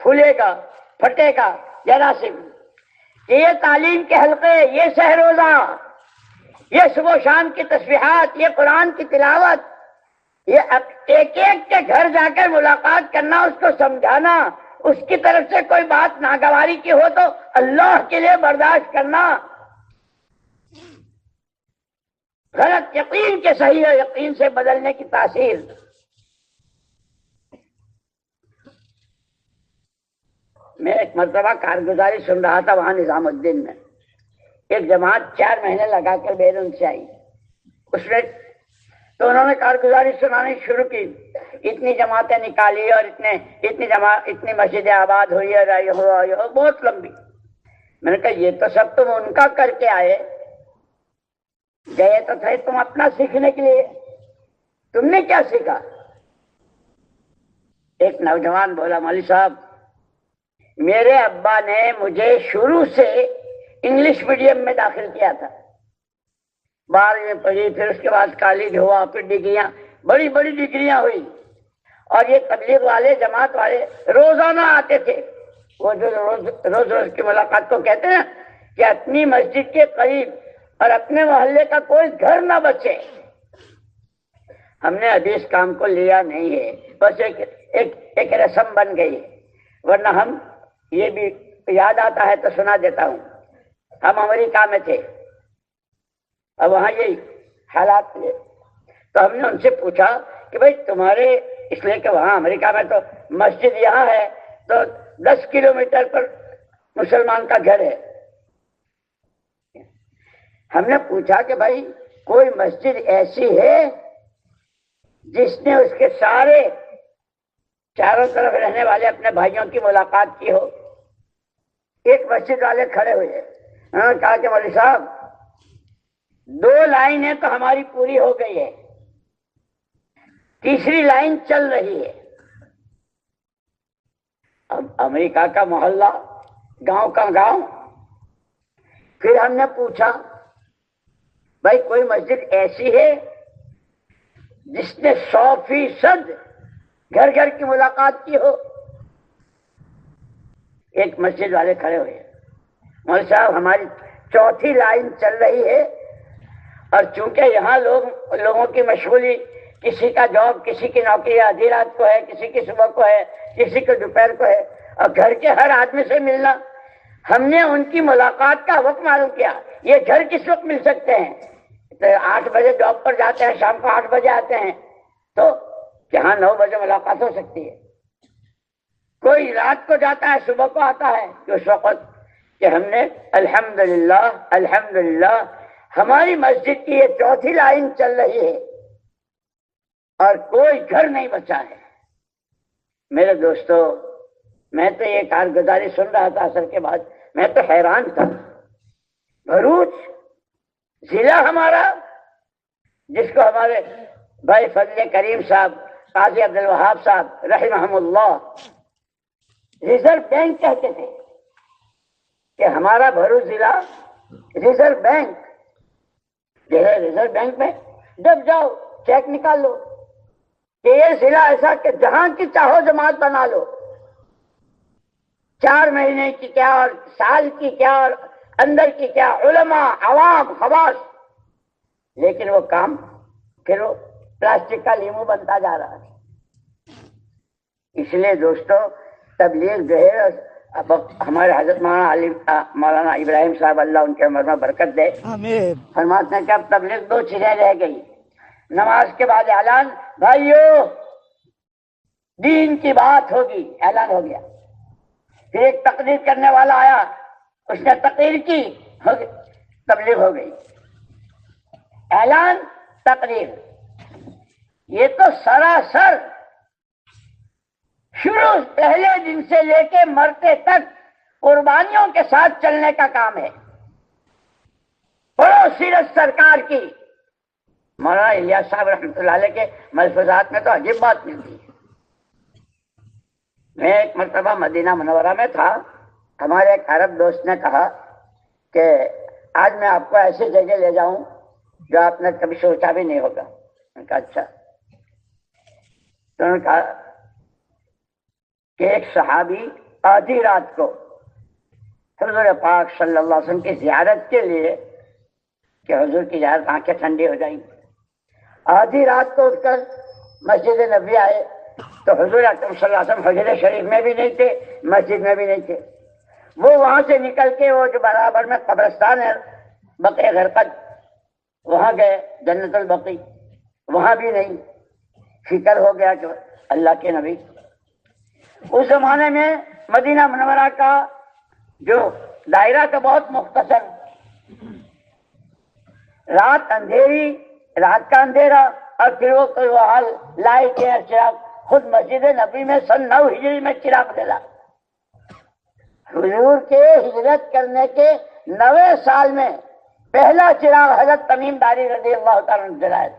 پھولے گا، پھٹے گا جراثیم. یہ تعلیم کے حلقے، یہ سحر روزہ، یہ صبح و شام کی تسبیحات، یہ قرآن کی تلاوت، یہ ایک ایک کے گھر جا کر ملاقات کرنا، اس کو سمجھانا، اس کی طرف سے کوئی بات ناگواری کی ہو تو اللہ کے لیے برداشت کرنا، غلط یقین کے صحیح یقین سے بدلنے کی تاثیر. میں ایک مرتبہ کارگزاری سن رہا تھا وہاں نظام الدین میں، ایک جماعت 4 مہینے لگا کر بیرون سے آئی. اس میں تو انہوں نے کارگزاری سنانی شروع کی، اتنی جماعتیں نکالی اور اتنی مسجدیں آباد ہوئی اور آئی ہو بہت لمبی. میں نے کہا یہ تو سب تم ان کا کر کے آئے، گئے تو تھے تم اپنا سیکھنے کے لیے، تم نے کیا سیکھا؟ ایک نوجوان بولا، مولوی صاحب میرے ابا نے مجھے شروع سے انگلش میڈیم میں داخل کیا تھا، 12ویں پڑھی، پھر اس کے بعد کالج ہوا، پھر ڈگریاں، بڑی بڑی ڈگریاں ہوئی. اور یہ تبلیغ والے، جماعت والے روزانہ آتے تھے. وہ جو روز روز کی ملاقات کو کہتے ہیں کہ اپنی مسجد کے قریب اور اپنے محلے کا کوئی گھر نہ بچے. ہم نے ابھی اس کام کو لیا نہیں ہے، بس ایک رسم بن گئی ہے. ورنہ ہم، یہ بھی یاد آتا ہے تو سنا دیتا ہوں، ہم امریکہ میں تھے اور وہاں یہی حالات تھے. تو ہم نے ان سے پوچھا کہ بھائی تمہارے، اس لیے کہ وہاں امریکہ میں تو مسجد یہاں ہے تو 10 کلومیٹر پر مسلمان کا گھر ہے. ہم نے پوچھا کہ بھائی کوئی مسجد ایسی ہے جس نے اس کے سارے چاروں طرف رہنے والے اپنے بھائیوں کی ملاقات کی ہو؟ ایک مسجد والے کھڑے ہوئے، انہوں نے کہا کہ مولوی صاحب 2 لائنیں تو ہماری پوری ہو گئی ہے، تیسری لائن چل رہی ہے. اب امریکہ کا محلہ، گاؤں کا گاؤں. پھر ہم نے پوچھا بھائی کوئی مسجد ایسی ہے جس نے 100% گھر گھر کی ملاقات کی ہو؟ ایک مسجد والے کھڑے ہوئے، مولوی صاحب ہماری 4تھی لائن چل رہی ہے، اور چونکہ یہاں لوگوں کی مشغولی، کسی کا جاب، کسی کی نوکری آدھی رات کو ہے، کسی کی صبح کو ہے، کسی کو دوپہر کو ہے، اور گھر کے ہر آدمی سے ملنا. ہم نے ان کی ملاقات کا وقت معلوم کیا. یہ گھر کس وقت مل سکتے ہیں؟ 8 بجے جاب پر جاتے ہیں، شام کو 8 بجے آتے ہیں، تو یہاں 9 بجے ملاقات ہو سکتی ہے. کوئی رات کو جاتا ہے، صبح کو آتا ہے، کہ اس وقت کہ ہم نے الحمدللہ الحمدللہ ہماری مسجد کی یہ 4تھی لائن چل رہی ہے اور کوئی گھر نہیں بچا ہے. میرے دوستو، میں تو یہ کارگزاری سن رہا تھا اثر کے بعد، میں تو حیران تھا. بھروچ ضلع ہمارا، جس کو ہمارے بھائی فضل کریم صاحب، قاضی عبدالوہاب صاحب رحمہم اللہ ریزرو بینک کہتے تھے، کہ ہمارا بھروچ ضلع ریزرو بینک. ریزرو بینک میں جب جاؤ چیک نکال لو، کہ یہ ضلع ایسا کہ جہاں کی چاہو جماعت بنا لو، 4 مہینے کی کیا اور سال کی کیا اور اندر کی کیا، علماء، عوام، خواص. لیکن وہ کام پھر وہ پلاسٹک کا لیمو بنتا جا رہا ہے. اس لیے دوستو، تبلیغ جو ہے، اب ہمارے حضرت مولانا ابراہیم صاحب، اللہ ان کے عمر میں برکت دے، فرماتے ہیں کہ اب تبلیغ 2 چیزیں رہ گئی. نماز کے بعد اعلان، بھائیو دین کی بات ہوگی، اعلان ہو گیا. پھر ایک تقریر کرنے والا آیا، اس نے تقریر کی، تبلیغ ہو گئی. اعلان، تقریر، یہ تو سراسر شروع پہلے دن سے لے کے مرتے تک قربانیوں کے ساتھ چلنے کا کام ہے. پڑھو سیرت سرکار کی. مولانا الیاس صاحب رحمۃ اللہ علیہ کے ملفوظات میں تو عجیب بات ملتی ہے. میں ایک مرتبہ مدینہ منورہ میں تھا، ہمارے ایک عرب دوست نے کہا کہ آج میں آپ کو ایسی جگہ لے جاؤں جو آپ نے کبھی سوچا بھی نہیں ہوگا. میں نے کہا اچھا. تو انہوں نے کہا کہ ایک صحابی آدھی رات کو حضور پاک صلی اللہ علیہ وسلم کی زیارت کے لیے، کہ حضور کی زیارت آنکھیں ٹھنڈی ہو جائیں، آدھی رات کو اٹھ کر مسجد نبی آئے تو حضور اکرم صلی اللہ علیہ وسلم حجرہ شریف میں بھی نہیں تھے، مسجد میں بھی نہیں تھے. وہ وہاں سے نکل کے وہ جو برابر میں قبرستان ہے بقیع غرقد، وہاں گئے، جنت البقیع، وہاں بھی نہیں. فکر ہو گیا کہ اللہ کے نبی، اس زمانے میں مدینہ منورہ کا جو دائرہ تھا بہت مختصر، رات اندھیری، رات کا اندھیرا، اور پھر وہ حال لائٹ یا چراغ. خود مسجد نبی میں سن 9 ہجری میں چراغ ڈلا. حضور کے ہجرت کرنے کے 9 سال میں پہلا چراغ حضرت تمیم داری رضی اللہ تعالیٰ عنہ جلایا.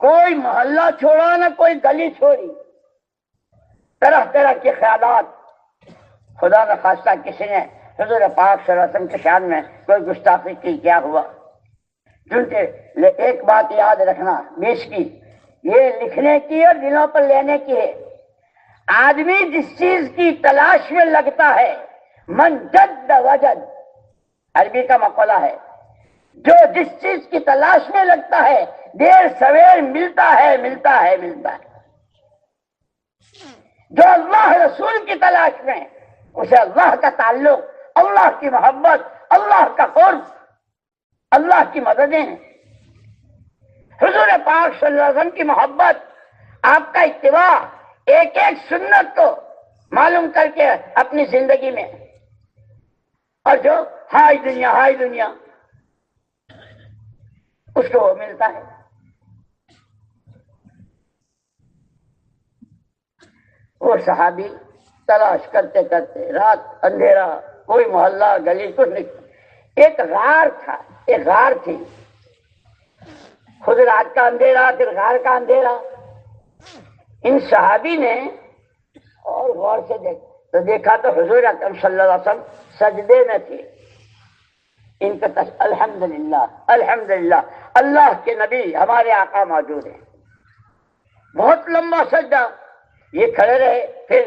کوئی محلہ چھوڑا نہ کوئی گلی چھوڑی. طرح طرح کے خیالات. خدا نہ خواستہ کسی نے حضور پاک صلی اللہ علیہ وسلم کے شان میں کوئی گستاخی کی کیا ہوا؟ چونکہ ایک بات یاد رکھنا 20 کی، یہ لکھنے کی اور دلوں پر لینے کی ہے۔ آدمی جس چیز کی تلاش میں لگتا ہے، من جد وجد، عربی کا مقولہ ہے، جو جس چیز کی تلاش میں لگتا ہے دیر سویر ملتا ہے ملتا ہے ملتا ہے۔ جو اللہ رسول کی تلاش میں، اسے اللہ کا تعلق، اللہ کی محبت، اللہ کا قرب، اللہ کی مددیں، حضور پاک صلی اللہ علیہ وسلم کی محبت، آپ کا اتباع، ایک ایک سنت کو معلوم کر کے اپنی زندگی میں، اور جو ہائی دنیا ہائی دنیا، اس کو وہ ملتا ہے۔ وہ صحابی تلاش کرتے کرتے، رات اندھیرا، کوئی محلہ گلی کچھ نہیں، ایک غار تھا، ایک غار تھی، خود رات کا اندھیرا پھر غار کا اندھیرا۔ ان صحابی نے اور غور سے دیکھا تو حضور اکرم صلی اللہ علیہ وسلم سجدے میں تھے۔ ان کا الحمدللہ الحمدللہ، اللہ کے نبی ہمارے آقا موجود ہیں۔ بہت لمبا سجدہ، یہ کھڑے رہے، پھر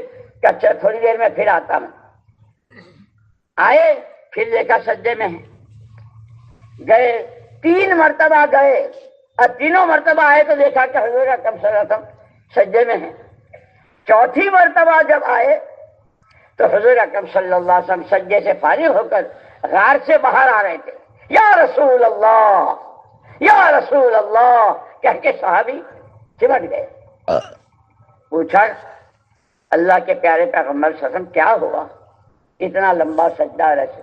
اچھا تھوڑی دیر میں پھر آتا میں، آئے پھر دیکھا سجدے میں ہیں، گئے 3 مرتبہ گئے، اور تینوں مرتبہ آئے تو دیکھا کہ حضور اکرم صلی اللہ علیہ وسلم سجدے میں ہیں۔ چوتھی مرتبہ جب آئے تو حضور اکرم صلی اللہ علیہ وسلم سجدے سے فارغ ہو کر غار سے باہر آ رہے تھے۔ یا رسول اللہ یا رسول اللہ کہہ کے صحابی چمٹ گئے۔ پوچھا اللہ کے پیارے پیغمبر صلی اللہ علیہ وسلم کیا ہوا، اتنا لمبا سجدہ رسے؟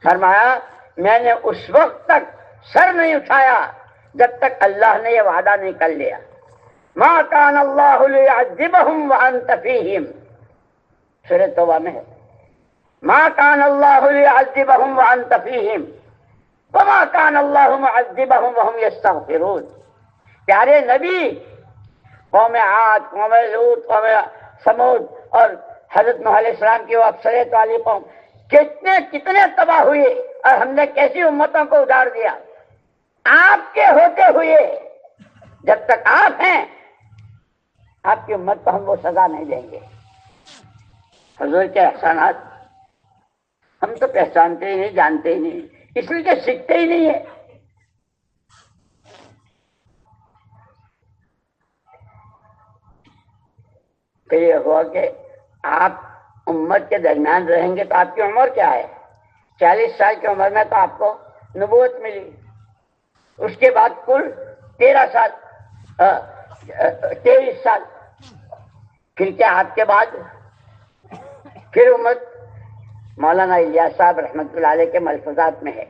فرمایا میں نے اس وقت تک سر نہیں اٹھایا جب تک اللہ نے یہ وعدہ نہیں کر لیا، ما کان اللہ لیعذبہم وانت فیہم، سورہ توبہ میں ہے، ما کان اللہ لیعذبہم وانت فیہم وما کان اللہ معذبہم وہم یستغفرون۔ پیارے نبی، قوم عاد، قوم لوط، قوم سمود اور حضرت نوح علیہ السلام کی وہ اکثریت والی قوم کتنے تباہ ہوئے، اور ہم نے کیسی امتوں کو اجاڑ دیا۔ آپ کے ہوتے ہوئے جب تک آپ ہیں، آپ کی امت کو ہم وہ سزا نہیں دیں گے۔ حضور کے احسانات ہم تو پہچانتے ہی نہیں، جانتے ہی نہیں، اس لیے کہ سیکھتے ہی نہیں ہے۔ پھر یہ ہوا کہ آپ امت کے درمیان رہیں گے تو آپ کی عمر کیا ہے؟ 40 سال کی عمر میں تو آپ کو نبوت ملی، اس کے بعد کل 23 سال، پھر کیا آپ کے بعد پھر امت؟ مولانا الیاس صاحب رحمۃ اللہ علیہ کے ملفوظات میں ہے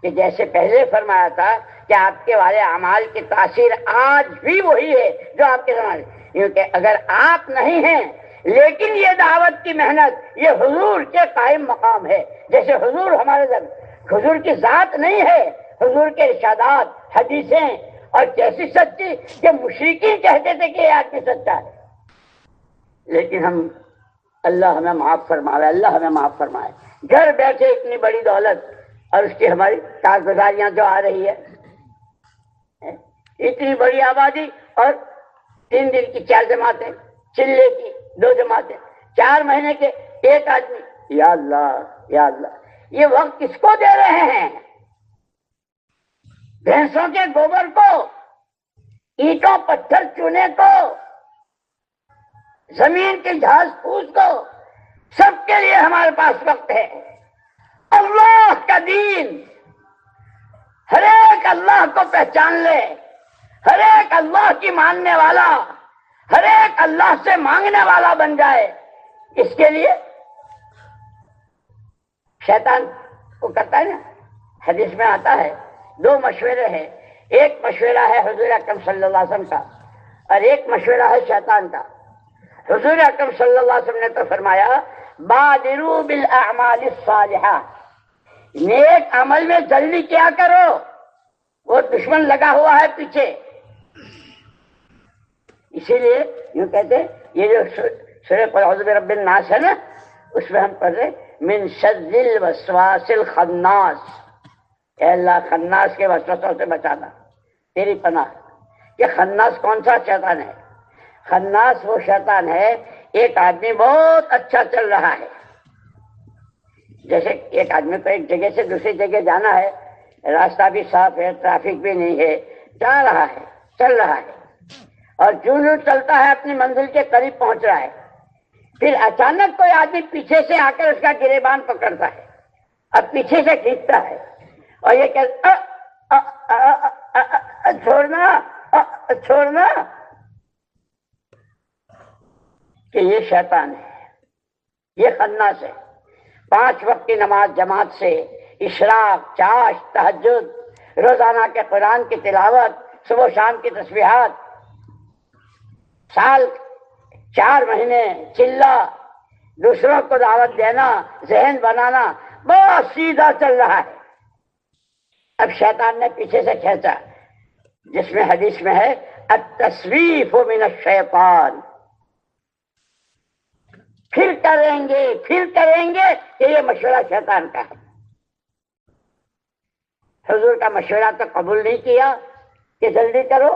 کہ جیسے پہلے فرمایا تھا کہ آپ کے والے اعمال کی تاثیر آج بھی وہی ہے جو آپ کے زمانے، کیونکہ اگر آپ نہیں ہیں لیکن یہ دعوت کی محنت، یہ حضور کے قائم مقام ہے۔ جیسے حضور ہمارے حضور کی ذات نہیں ہے، حضور کے ارشادات، حدیثیں، اور کیسی سچی کہ مشرکین کہتے تھے کہ یہ آدمی سچا ہے، لیکن ہم، اللہ ہمیں معاف فرمائے، اللہ ہمیں معاف فرمائے، گھر بیٹھے اتنی بڑی دولت اور اس کی ہماری کارگزاریاں جو آ رہی ہے، اتنی بڑی آبادی اور 3 دن کی 4 جماعتیں، چلے کی 2 جماعتیں، 4 مہینے کے 1 آدمی، یا اللہ یا اللہ، یہ وقت کس کو دے رہے ہیں؟ بھینسوں کے گوبر کو، اینٹوں پتھر چونے کو، زمین کی گھاس پھوس کو، سب کے لیے ہمارے پاس وقت ہے۔ اللہ کا دین، ہر ایک اللہ کو پہچان لے، ہر ایک اللہ کی ماننے والا، ہر ایک اللہ سے مانگنے والا بن جائے، اس کے لیے شیطان وہ کرتا ہے نا، حدیث میں آتا ہے 2 مشورے ہیں، ایک مشورہ ہے حضور اکرم صلی اللہ علیہ وسلم کا اور ایک مشورہ ہے شیطان کا۔ حضور اکرم صلی اللہ علیہ وسلم نے تو فرمایا بادروا بالاعمال الصالحہ، نیک عمل میں جلدی کیا کرو، وہ دشمن لگا ہوا ہے پیچھے۔ اسی لیے یوں کہتے ہیں، یہ جو سورہ قل اعوذ برب الناس ہے نا، اس میں ہم پڑھ رہے من شر الوسواس الخناس، اے اللہ خناس کے وسوسوں سے بچانا، تیری پناہ۔ یہ خناس کون سا شیطان ہے؟ خناس وہ شیطان ہے، ایک آدمی بہت اچھا چل رہا ہے، جیسے ایک آدمی کو ایک جگہ سے دوسری جگہ جانا ہے، راستہ بھی صاف ہے، ٹریفک بھی نہیں ہے، جا رہا ہے، چل رہا ہے، اور جوں جوں چلتا ہے اپنی منزل کے قریب پہنچ رہا ہے، پھر اچانک کوئی آدمی پیچھے سے آ کر اس کا گریبان پکڑتا ہے، اب پیچھے سے کھینچتا ہے اور یہ کہتا چھوڑنا چھوڑنا، کہ یہ شیطان ہے، یہ خناس ہے۔ 5 وقت کی نماز جماعت سے، اشراق، چاشت، تہجد، روزانہ کے قرآن کی تلاوت، صبح و شام کی تسبیحات، سال 4 مہینے چلہ، دوسروں کو دعوت دینا، ذہن بنانا، بہت سیدھا چل رہا ہے۔ اب شیطان نے پیچھے سے کھینچا، جس میں حدیث میں ہے التسویف من الشیطان، پھر کریں گے کہ یہ مشورہ شیطان کا ہے۔ حضور کا مشورہ تو قبول نہیں کیا کہ جلدی کرو،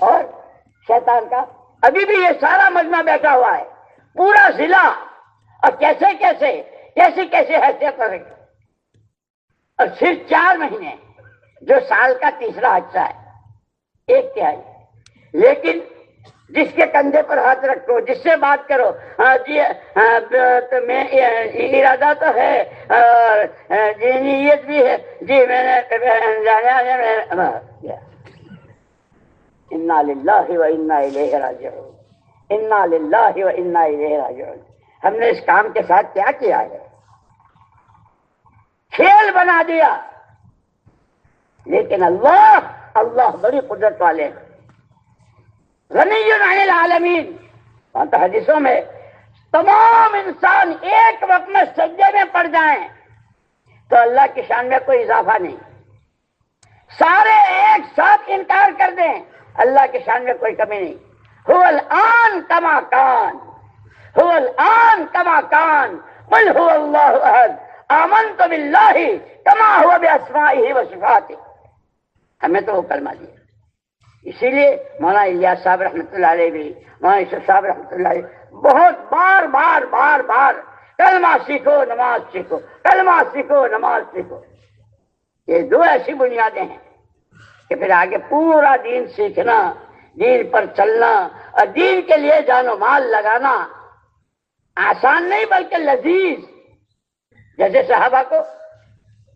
اور شیطان کا ابھی بھی یہ سارا مجمع بیٹھا ہوا ہے، پورا ضلع، اور کیسے حیثیت رکھے، اور صرف 4 مہینے جو سال کا تیسرا حصہ ہے، 1/3۔ لیکن جس کے کندھے پر ہاتھ رکھو، جس سے بات کرو، ہاں جی تو میں ارادہ تو ہے، اور جی نیت بھی ہے، جی میں نے انا للہ و انا الیہ راجعون، انا للہ و انا الیہ راجعون۔ ہم نے اس کام کے ساتھ کیا کیا ہے؟ کھیل بنا دیا۔ لیکن اللہ بڑی قدرت والے ہیں، غنی عن العالمین۔ وہاں تو حدیثوں میں تمام انسان ایک وقت میں سجدے میں پڑ جائیں تو اللہ کی شان میں کوئی اضافہ نہیں، سارے ایک ساتھ انکار کر دیں، اللہ کی شان میں کوئی کمی نہیں۔ هو الآن کما کان، هو الآن کما کان، قل هو اللہ احد، آمنت باللہ کما هو باسمائہ وصفاتہ۔ ہمیں تو وہ کلمہ دیا۔ اسی لیے مولانا الیاس صاحب رحمۃ اللہ علیہ بھی، مولانا یوسف صاحب رحمۃ اللہ علیہ بہت بار کلمہ سیکھو نماز سیکھو، کلمہ سیکھو نماز سیکھو۔ یہ 2 ایسی بنیادیں ہیں کہ پھر آگے پورا دین سیکھنا، دین پر چلنا، اور دین کے لیے جان و مال لگانا آسان نہیں بلکہ لذیذ۔ جیسے صحابہ کو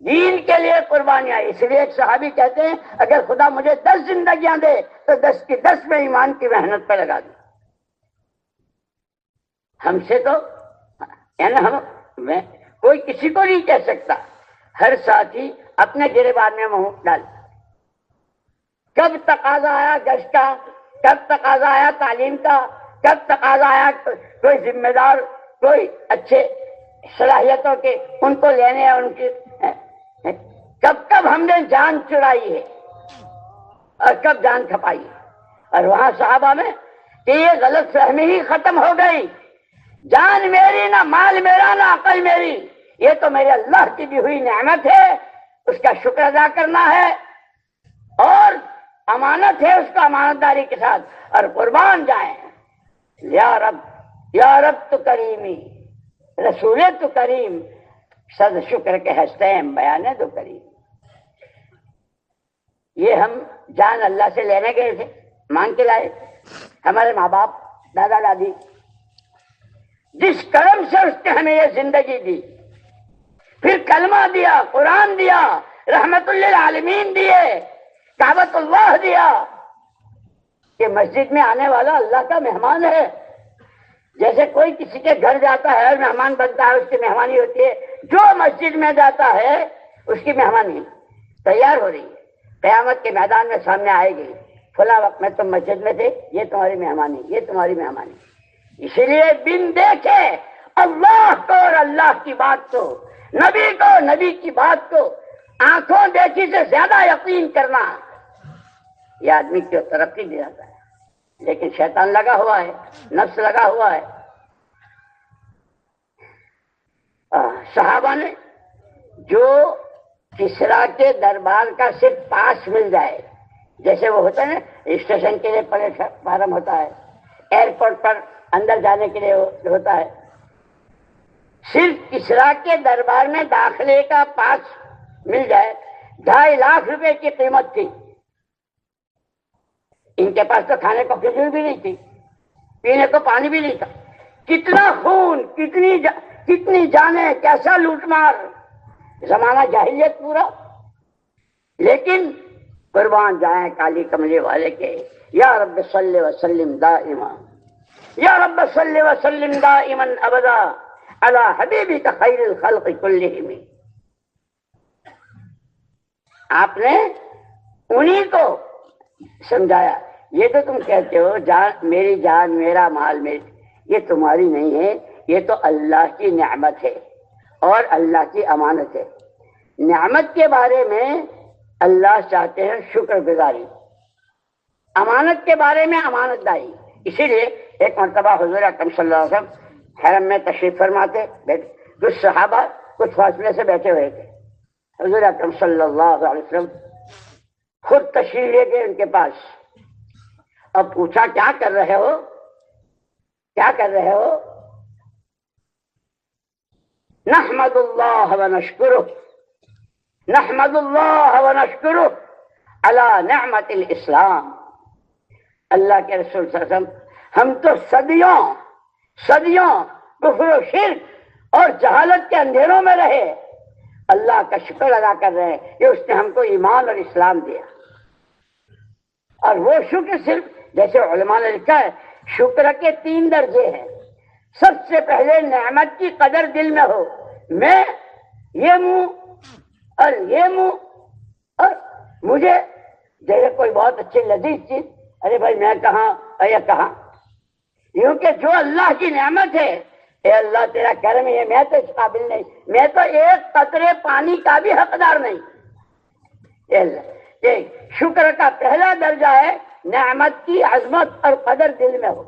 دین کے لیے قربانیاں، اس لیے ایک صحابی کہتے ہیں اگر خدا مجھے 10 زندگیاں دے تو 10 کی 10 میں ایمان کی محنت پہ لگا دوں۔ ہم سے تو یعنی کوئی کسی کو نہیں کہہ سکتا، ہر ساتھی اپنے گریبان میں منہ ڈال۔ کب تقاضا آیا گشت کا، کب تقاضا آیا تعلیم کا، کب تقاضا آیا کوئی ذمہ دار، کوئی اچھے صلاحیتوں کے، ان کو لینے، ان کی کب ہم نے جان چرائی ہے اور کب جان کھپائی ہے۔ اور وہاں صحابہ میں کہ یہ غلط فہمی ہی ختم ہو گئی، جان میری نہ مال میرا نہ عقل میری، یہ تو میرے اللہ کی دی ہوئی نعمت ہے، اس کا شکر ادا کرنا ہے، اور امانت ہے اس کا امانت داری کے ساتھ، اور قربان جائیں۔ یا رب تو کریمی، رسول تو کریم، صد شکر کے ہستیم بیان تو کریم۔ یہ ہم جان اللہ سے لینے گئے تھے، مانگ کے لائے، ہمارے ماں باپ دادا دادی جس کرم سے اس نے ہمیں یہ زندگی دی، پھر کلمہ دیا، قرآن دیا، رحمت للعالمین دیے، کعبۃ اللہ دیا، کہ مسجد میں آنے والا اللہ کا مہمان ہے۔ جیسے کوئی کسی کے گھر جاتا ہے اور مہمان بنتا ہے، اس کی مہمانی ہوتی ہے، جو مسجد میں جاتا ہے اس کی مہمانی تیار ہو رہی ہے، قیامت کے میدان میں سامنے آئے گی، فلاں وقت میں تم مسجد میں تھے، یہ تمہاری مہمانی، یہ تمہاری مہمانی۔ اسی لیے بن دیکھے اللہ کو اور اللہ کی بات کو، نبی کو، نبی کی بات کو آنکھوں دیکھی سے زیادہ یقین کرنا، یہ آدمی کی ترقی دے جاتا ہے۔ لیکن شیطان لگا ہوا ہے، نفس لگا ہوا ہے، صحابہ نے جو کسرا کے دربار کا صرف پاس مل جائے، جیسے وہ ہوتا ہے نا اسٹیشن کے لیے پلیٹ فارم ہوتا ہے، ایئرپورٹ پر اندر جانے کے لیے ہوتا ہے، صرف کسرا کے دربار میں داخلے کا پاس مل جائے 2.5 لاکھ روپے کی قیمت تھی۔ ان کے پاس تو کھانے کو کھجور بھی نہیں تھی، پینے کو پانی بھی نہیں تھا۔ کتنا خون، کتنی جانیں، کیسا لوٹ مار، زمانہ جاہلیت پورا، لیکن قربان جائیں کالی کملی والے کے۔ یا رب صلی وسلم دائما، یا رب صلی وسلم دائما ابدا علی حبیبک خیر الخلق کلہم۔ آپ نے انہی کو سمجھایا۔ یہ تو تم کہتے ہو جان میری جان میرا مال میری، یہ تمہاری نہیں ہے، یہ تو اللہ کی نعمت ہے اور اللہ کی امانت ہے۔ نعمت کے بارے میں اللہ چاہتے ہیں شکر گزاری، امانت کے بارے میں امانت داری۔ اسی لیے ایک مرتبہ حضور اکرم صلی اللہ علیہ وسلم حرم میں تشریف فرماتے، کچھ صحابہ کچھ فاصلے سے بیٹھے ہوئے تھے، حضور اکرم صلی اللہ علیہ وسلم خود تشریف لے گئے ان کے پاس اور پوچھا کیا کر رہے ہو، کیا کر رہے ہو؟ نحمد اللہ ونشکرہ، نحمد اللہ ونشکرہ علی نعمت الاسلام۔ اللہ کے رسول صلی اللہ علیہ وسلم ہم تو صدیوں کفر و شرک اور جہالت کے اندھیروں میں رہے، اللہ کا شکر ادا کر رہے ہیں کہ اس نے ہم کو ایمان اور اسلام دیا۔ اور وہ شکر صرف جیسے علماء نے لکھا ہے شکر کے 3 درجے ہیں۔ سب سے پہلے نعمت کی قدر دل میں ہو، میں یہ منہ اور یہ منہ اور مجھے جیسے کوئی بہت اچھی لذیذ چیز، ارے بھائی میں کہاں اور یہ کہاں، یوں کہ جو اللہ کی نعمت ہے، اے اللہ تیرا کرم ہے، میں تو اس قابل نہیں، میں تو ایک قطرے پانی کا بھی حقدار نہیں۔ اے اللہ، یہ شکر کا پہلا درجہ ہے نعمت کی عظمت اور قدر دل میں ہو۔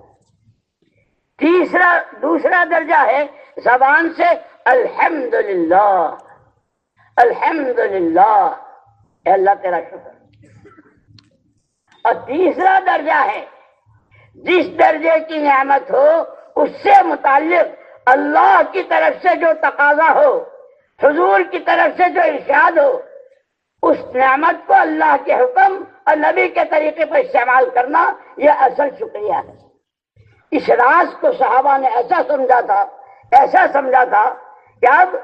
دوسرا درجہ ہے زبان سے الحمدللہ، الحمدللہ، اے اللہ تیرا شکر۔ اور تیسرا درجہ ہے جس درجے کی نعمت ہو اس سے متعلق اللہ کی طرف سے جو تقاضا ہو، حضور کی طرف سے جو ارشاد ہو، اس نعمت کو اللہ کے حکم اور نبی کے طریقے پر استعمال کرنا، یہ اصل شکریہ ہے۔ اس راز کو صحابہ نے ایسا سمجھا تھا کہ اب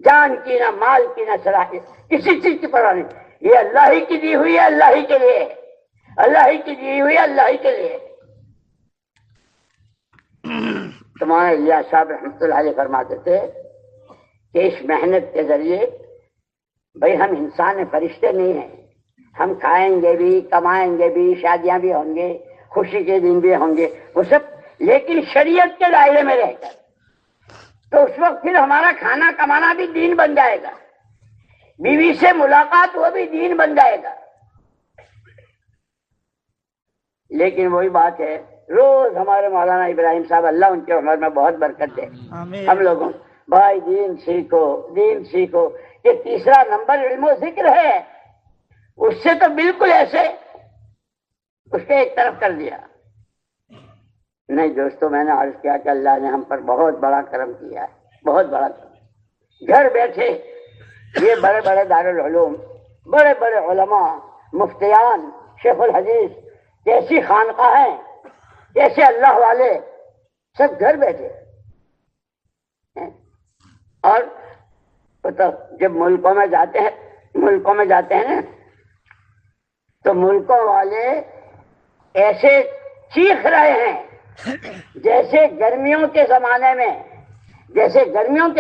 جان کی نہ مال کی نہ صلاحیت کسی چیز کی پرواہ نہیں، یہ اللہ ہی کی دی ہوئی ہے، اللہ ہی کے لیے، اللہ ہی کی دی ہوئی ہے، اللہ ہی کے لیے۔ تمہارے الیاس صاحب رحمۃ اللہ علیہ فرماتے تھے کہ اس محنت کے ذریعے بھائی ہم انسان فرشتے نہیں ہیں، ہم کھائیں گے بھی، کمائیں گے بھی، شادیاں بھی ہوں گے، خوشی کے دن بھی ہوں گے، وہ سب، لیکن شریعت کے دائرے میں رہ کر، تو اس وقت پھر ہمارا کھانا کمانا بھی دین بن جائے گا، بیوی سے ملاقات وہ بھی دین بن جائے گا۔ لیکن وہی بات ہے، روز ہمارے مولانا ابراہیم صاحب اللہ ان کے عمر میں بہت برکت دے، ہم لوگوں بھائی دین سیکھو، دین سیکھو، یہ تیسرا نمبر علم و ذکر ہے، اس سے تو بالکل ایسے اس کے ایک طرف کر دیا۔ نہیں دوستو، میں نے عرض کیا کہ اللہ نے ہم پر بہت بڑا کرم کیا ہے، بہت بڑا کرم۔ گھر بیٹھے یہ بڑے بڑے دارالعلوم، بڑے بڑے علماء، مفتیان، شیخ الحدیث، کیسی خانقاہیں، کیسے اللہ والے، سب گھر بیٹھے۔ اور تو جب ملکوں میں جاتے ہیں نا، تو ملکوں والے ایسے چیخ رہے ہیں جیسے گرمیوں کے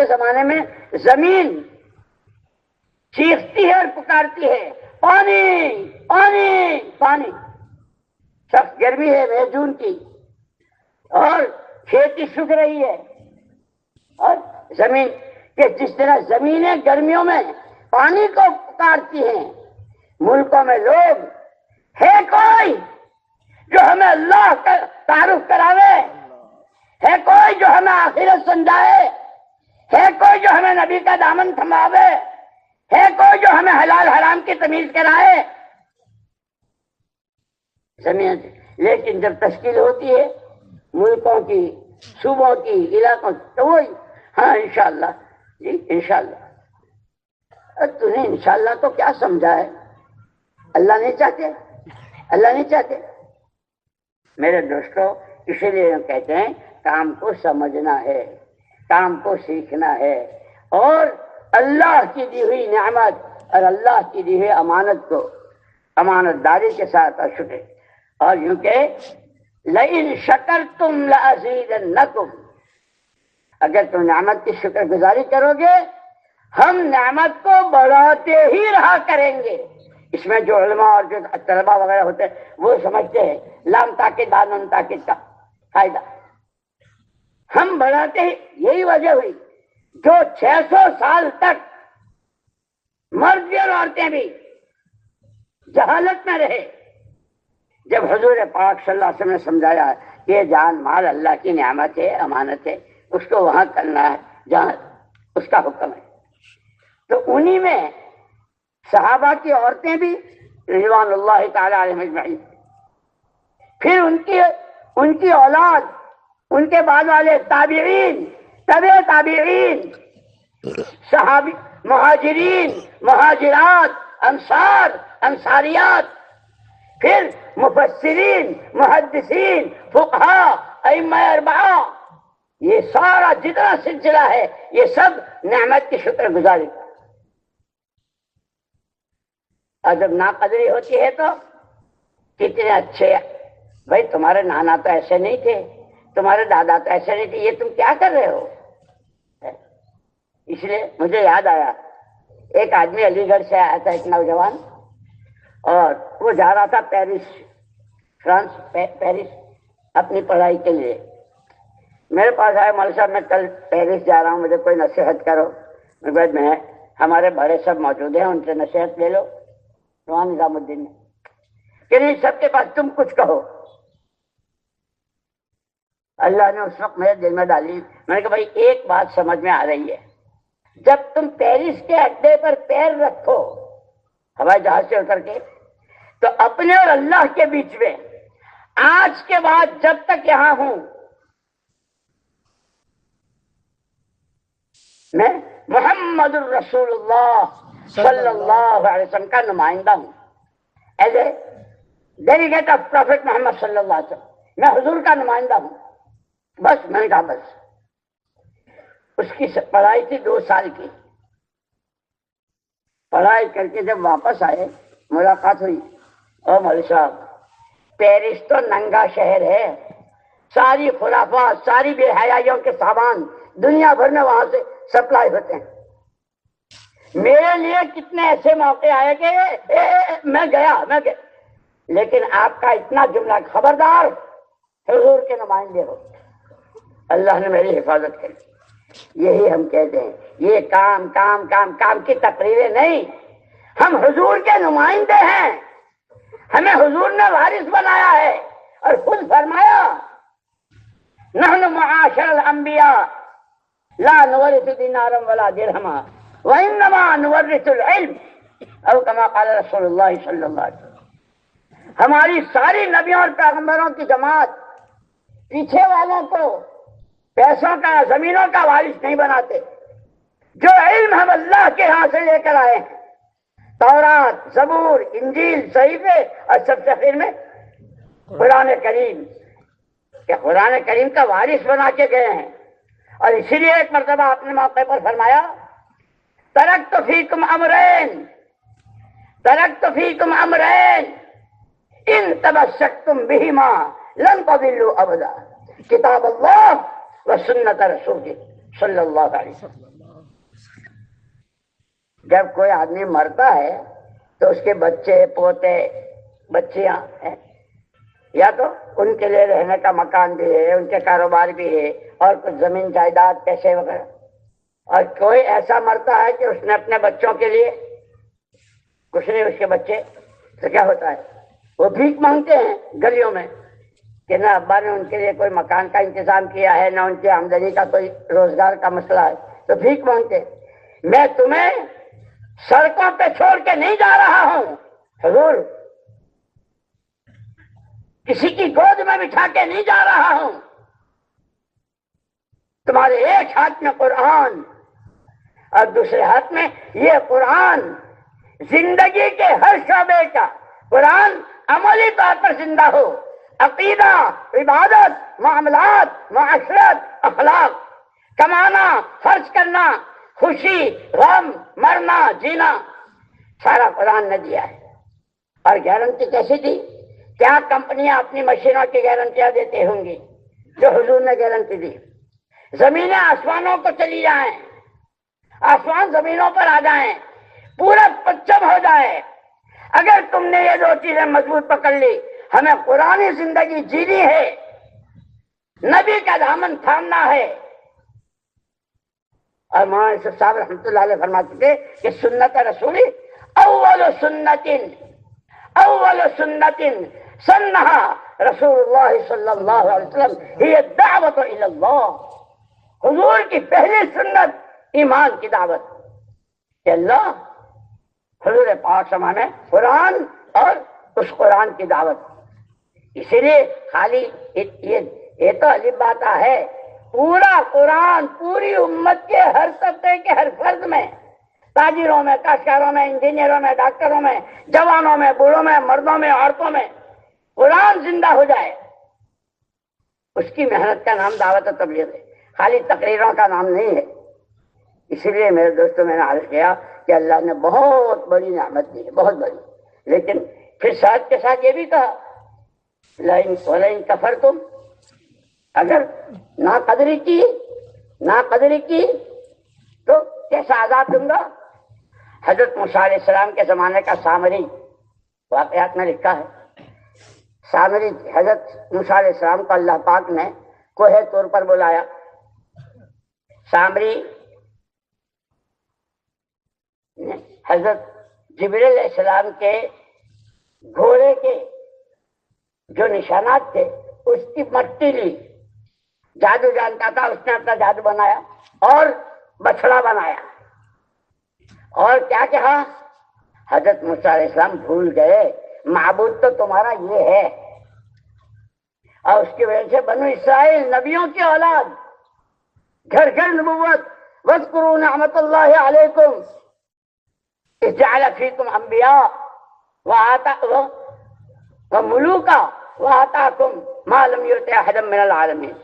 زمانے میں زمین چیختی ہے اور پکارتی ہے، پانی پانی پانی۔ سخت گرمی ہے مئی جون کی، اور کھیتی سوکھ رہی ہے، اور زمین کہ جس طرح زمینیں گرمیوں میں پانی کو پکارتی ہیں، ملکوں میں لوگ ہے کوئی جو ہمیں اللہ کا تعارف کراوے، ہے کوئی جو ہمیں آخرت سمجھائے، ہے کوئی جو ہمیں نبی کا دامن تھماوے؟ ہے کوئی جو ہمیں حلال حرام کی تمیز کرائے؟ زمین سے. لیکن جب تشکیل ہوتی ہے ملکوں کی، صوبوں کی، علاقوں کی، تو وہی ہاں انشاءاللہ جی انشاءاللہ. تو نے انشاءاللہ تو کیا سمجھا ہے؟ اللہ نہیں چاہتے، اللہ نہیں چاہتے. میرے دوستوں، اسی لیے ہم کہتے ہیں کام کو سمجھنا ہے، کام کو سیکھنا ہے، اور اللہ کی دی ہوئی نعمت اور اللہ کی دی ہوئی امانت کو امانت داری کے ساتھ اور شکر. اور یوں کہ لئن شکرتم لازیدنکم، اگر تم نعمت کی شکر گزاری کرو گے ہم نعمت کو بڑھاتے ہی رہا کریں گے. اس میں جو علماء اور جو طلباء وغیرہ ہوتے ہیں وہ سمجھتے ہیں لام تاکید نون تاکید کا فائدہ. ہم بڑھاتے ہی، یہی وجہ ہوئی جو 600 سال تک مرد بھی اور عورتیں بھی جہالت میں رہے، جب حضور پاک صلی اللہ علیہ وسلم نے سمجھایا کہ یہ جان مال اللہ کی نعمت ہے، امانت ہے، اس کو وہاں کرنا ہے جہاں اس کا حکم ہے، تو انہی میں صحابہ کی عورتیں بھی رضوان اللہ تعالی علیہم اجمعین، پھر ان کی اولاد، ان کے بعد والے تابعین، تبع تابعین، صحابی، مہاجرین، مہاجرات، انصار، انصاریات، پھر مفسرین، محدثین، فقہاء، ائمہ اربعہ، یہ سارا جتنا سلسلہ ہے یہ سب نعمت کی شکر گزاری. اور جب ناقدری ہوتی ہے تو کتنے اچھے، بھائی تمہارے نانا تو ایسے نہیں تھے، تمہارے دادا تو ایسے نہیں تھے، یہ تم کیا کر رہے ہو؟ اس لیے مجھے یاد آیا ایک آدمی علی گڑھ سے آیا تھا، ایک نوجوان، اور وہ جا رہا تھا پیرس، فرانس، پیرس اپنی پڑھائی کے لیے. میرے پاس آئے، مول صاحب میں کل پیرس جا رہا ہوں، مجھے کوئی نصیحت کرو. میں ہمارے بڑے سب موجود ہیں، ان سے نصیحت لے لو. نظام نظام الدین نے کہ نہیں، سب کے پاس تم کچھ کہو. اللہ نے اس وقت میرے دل میں ڈالی. میں نے کہا بھائی ایک بات سمجھ میں آ رہی ہے، جب تم پیرس کے اڈے پر پیر رکھو ہوائی جہاز سے اتر کے، تو اپنے اور اللہ کے بیچ میں آج کے بعد جب تک یہاں ہوں میں محمد الرسول اللہ صلی اللہ علیہ وسلم کا نمائندہ ہوں، as a delegate of prophet Muhammad صلی اللہ علیہ وسلم، میں حضور کا نمائندہ ہوں. بس میں نے کہا بس. اس کی پڑھائی تھی 2 سال کی، پڑھائی کر کے جب واپس آئے ملاقات ہوئی. او مولوی صاحب، پیرس تو ننگا شہر ہے، ساری خرافات، ساری بے حیائیوں کے سامان دنیا بھر میں وہاں سے سپلائی ہوتے ہیں. میرے لیے کتنے ایسے موقع آئے کہ میں گیا، لیکن آپ کا اتنا جملہ، خبردار حضور کے نمائندے ہو. اللہ نے میری حفاظت کری. یہی ہم کہتے ہیں، یہ کام کام کام کام کی تقریریں نہیں، ہم حضور کے نمائندے ہیں. ہمیں حضور نے وارث بنایا ہے اور خود فرمایا نحن معاشر الانبیاء لا نورث دینارا ولا درہما وانما نورث العلم او کما قال رسول اللہ صلی اللہ علیہ وسلم. ہماری ساری نبیوں اور پیغمبروں کی جماعت پیچھے والوں کو پیسوں کا، زمینوں کا وارث نہیں بناتے. جو علم ہم اللہ کے ہاں سے لے کر آئے ہیں، تورات، زبور، انجیل، صحیفے، اور سب سے آخر میں قرآن کریم، کہ قرآن کریم کا وارث بنا کے گئے ہیں. اور اسی لیے ایک مرتبہ اپنے موقع پر فرمایا ترکت فیکم امرین، ترکت فیکم امرین ان تمسکتم بہما لن تضلوا ابدا، کتاب اللہ و سنت رسول صلی اللہ علیہ وسلم. جب کوئی آدمی مرتا ہے تو اس کے بچے، پوتے، بچیاں ہیں، یا تو ان کے لیے رہنے کا مکان بھی ہے، ان کے کاروبار بھی ہے، اور کچھ زمین جائیداد، پیسے وغیرہ. اور کوئی ایسا مرتا ہے کہ اس نے اپنے بچوں کے لیے کچھ نہیں، اس کے بچے تو کیا ہوتا ہے، وہ بھیک مانگتے ہیں گلیوں میں کہ نہ ابا نے ان کے لیے کوئی مکان کا انتظام کیا ہے، نہ ان کی آمدنی کا کوئی روزگار کا مسئلہ ہے، تو تو بھیک مانگتے. میں تمہیں سڑکوں پہ چھوڑ کے نہیں جا رہا ہوں حضور، کسی کی گود میں بٹھا کے نہیں جا رہا ہوں. تمہارے ایک ہاتھ میں قرآن اور دوسرے ہاتھ میں یہ قرآن زندگی کے ہر شعبے کا قرآن عملی طور پر زندہ ہو. عقیدہ، عبادت، معاملات، معاشرت، اخلاق، کمانا، خرچ کرنا، خوشی، غم، مرنا، جینا، سارا قرآن نے دیا ہے. اور گارنٹی کیسی دی؟ کیا کمپنیاں اپنی مشینوں کی گارنٹیاں دیتے ہوں گی جو حضور نے گارنٹی دی؟ زمینیں آسمانوں کو چلی جائیں، آسمان زمینوں پر آ جائیں، پورا پچم ہو جائے، اگر تم نے یہ دو چیزیں مضبوط پکڑ لی، ہمیں قرآنی زندگی جینی ہے، نبی کا دامن تھامنا ہے. اور مولانا یوسف صاحب رحمۃ اللہ علیہ فرماتے تھے کہ سنت رسولی اول سنت سنہا رسول اللہ صلی اللہ علیہ وسلم ہی دعوت الی اللہ. حضور کی پہلی سنت ایمان کی دعوت کہ اللہ، حضور پاک سما میں قرآن اور اس قرآن کی دعوت. اسی لیے خالی یہ تو عجیب بات ہے، پورا قرآن پوری امت کے ہر طبقے کے ہر فرد میں، تاجروں میں، کاشتکاروں میں، انجینئروں میں، ڈاکٹروں میں، جوانوں میں، بوڑھوں میں، مردوں میں، عورتوں میں قرآن زندہ ہو جائے. اس کی محنت کا نام دعوت و تبلیغ ہے، خالی تقریروں کا نام نہیں ہے. اسی لیے میرے دوستوں میں نے عرض کیا کہ اللہ نے بہت بڑی نعمت دی ہے، بہت بڑی. لیکن پھر ساتھ کے ساتھ یہ بھی کہا لئن کفرتم، اگر ناقدری کی تو کیسا عذاب دوں گا. حضرت موسیٰ علیہ السلام کے زمانے کا سامری واقعات میں لکھا ہے. سامری حضرت موسیٰ علیہ السلام کو اللہ پاک نے کوہ طور پر بلایا. سامری نے حضرت جبریل علیہ السلام کے گھوڑے کے جو نشانات تھے اس کی مٹی لی، جادو جانتا تھا، اس نے اپنا جادو بنایا اور بچڑا بنایا. اور کیا کہا؟ حضرت موسیٰ علیہ السلام بھول گئے معبود تو تمہارا یہ ہے. اور اس کی وجہ سے بنو اسرائیل نبیوں کی اولاد، گھر گھر نبوت. واذکروا نعمت اللہ علیکم اذ جعل فیکم انبیاء وملوکا وآتاکم ما لم یؤت احدا من العالمین.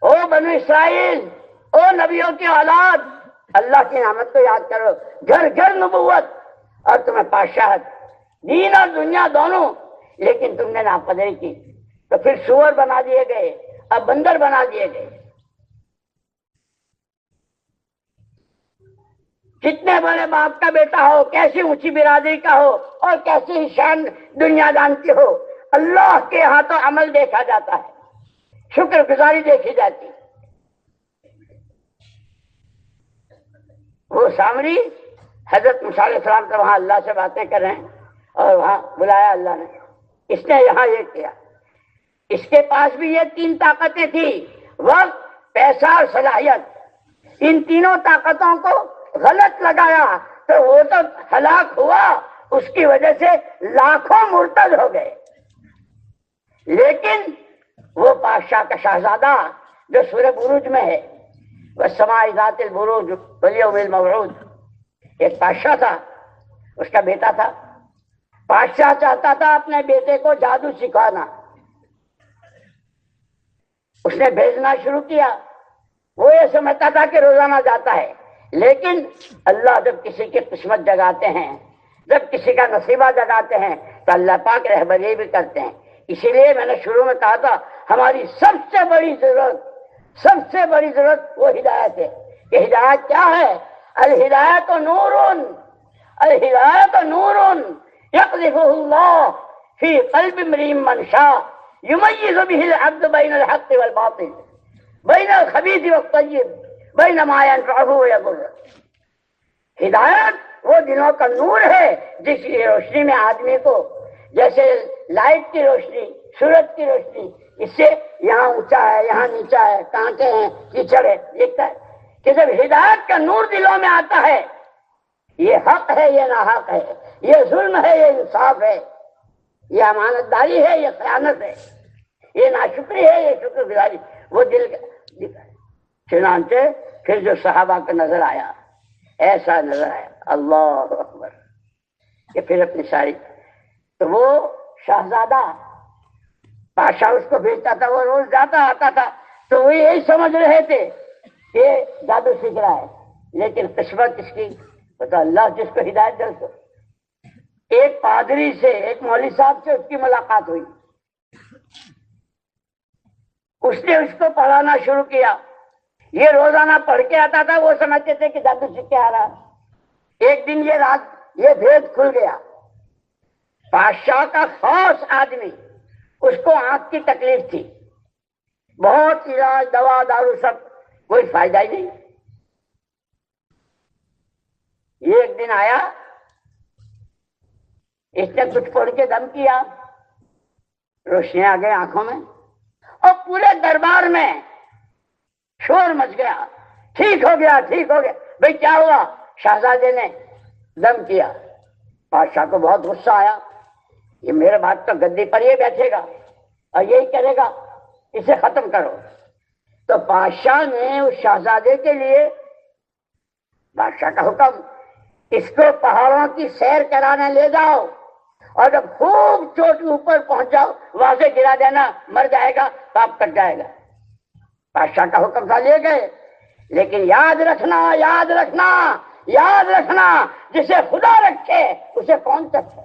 او بنو اسرائیل، او نبیوں کی اولاد، اللہ کی نعمت کو یاد کرو. گھر گھر نبوت اور تمہیں بادشاہت، دین اور دنیا دونوں، لیکن تم نے ناقدری کی تو پھر سور بنا دیے گئے، اب بندر بنا دیے گئے. کتنے بڑے باپ کا بیٹا ہو، کیسی اونچی برادری کا ہو اور کیسی شان دنیا دان کی ہو، اللہ کے ہاں تو عمل دیکھا جاتا ہے، شکر گزاری دیکھی جاتی. وہ سامری حضرت موسیٰ علیہ السلام تو وہاں اللہ سے باتیں کر رہے ہیں اور وہاں بلایا اللہ نے. اس نے یہاں یہ کیا. اس کے پاس بھی یہ تین طاقتیں تھی، وقت، پیسہ اور صلاحیت. ان تینوں طاقتوں کو غلط لگایا تو وہ تو ہلاک ہوا، اس کی وجہ سے لاکھوں مرتد ہو گئے. لیکن وہ بادشاہ کا شہزادہ جو سورہ بروج میں ہے، والسماء ذات البروج والیوم الموعود، ایک بادشاہ تھا، اس کا بیٹا تھا. بادشاہ چاہتا تھا اپنے بیٹے کو جادو سکھانا. اس نے بھیجنا شروع کیا. وہ یہ سمجھتا تھا کہ روزانہ جاتا ہے، لیکن اللہ جب کسی کی قسمت جگاتے ہیں، جب کسی کا نصیبہ جگاتے ہیں تو اللہ پاک رہبری بھی کرتے ہیں. اسی لیے میں نے شروع میں کہا تھا ہماری سب سے بڑی ضرورت وہ ہدایت ہے. کہ ہدایت کیا ہے؟ الہدایت نور یقذفہ اللہ فی قلب امرئ من شاء یمیز بہ العبد بین الحق والباطل، بین الخبیث والطیب، بین ما ینفعہ ویضر. ہدایت وہ دلوں کا نور ہے جس کی روشنی میں آدمی کو، جیسے لائٹ کی روشنی، سورج کی روشنی، اس سے یہاں اونچا ہے، یہاں نیچا ہے، کانٹے ہیں، کیچڑ ہے، دیکھتا ہے. کہ جب ہدایت کا نور دلوں میں آتا ہے، یہ حق ہے، یہ ناحق ہے، یہ ظلم ہے، یہ انصاف ہے، یہ امانت داری ہے، یہ خیانت ہے، یہ ناشکری ہے، یہ شکر گزاری، وہ دل چنانچہ پھر جو صحابہ کو نظر آیا، ایسا نظر آیا، اللہ اکبر، کہ پھر اپنی ساری، تو وہ شہزادہ بادشاہ اس کو بھیجتا تھا، وہ روز جاتا آتا تھا، تو وہ یہی سمجھ رہے تھے کہ جادو سیکھ رہا ہے، لیکن قسمت اس کی، تو اللہ جس کو ہدایت دے تو ایک پادری سے، ایک مولوی صاحب سے اس کی ملاقات ہوئی، اس نے اس کو پڑھانا شروع کیا، یہ روزانہ پڑھ کے آتا تھا، وہ سمجھتے تھے کہ جادو سیکھ کے آ رہا۔ ایک دن یہ رات یہ بھید کھل گیا، بادشاہ کا خاص آدمی، اس کو آنکھ کی تکلیف تھی، بہت علاج دوا دارو سب، کوئی فائدہ ہی نہیں۔ یہ ایک دن آیا، اس نے کچھ پڑھ کے دم کیا، روشنی آ گئی آنکھوں میں، اور پورے دربار میں شور مچ گیا، ٹھیک ہو گیا، ٹھیک ہو گیا۔ بھئی کیا ہوا؟ شہزادے نے دم کیا۔ بادشاہ کو بہت غصہ آیا، یہ میرے بعد تو گدی پر یہ بیٹھے گا اور یہی کرے گا، اسے ختم کرو۔ تو بادشاہ نے اس شہزادے کے لیے، بادشاہ کا حکم، اس کو پہاڑوں کی سیر کرانے لے جاؤ، اور جب خوب چوٹی اوپر پہنچ جاؤ وہاں سے گرا دینا، مر جائے گا، پاپ کٹ جائے گا۔ بادشاہ کا حکم تھا، لے گئے، لیکن یاد رکھنا، یاد رکھنا، یاد رکھنا، جسے خدا رکھے اسے کون تک ہے۔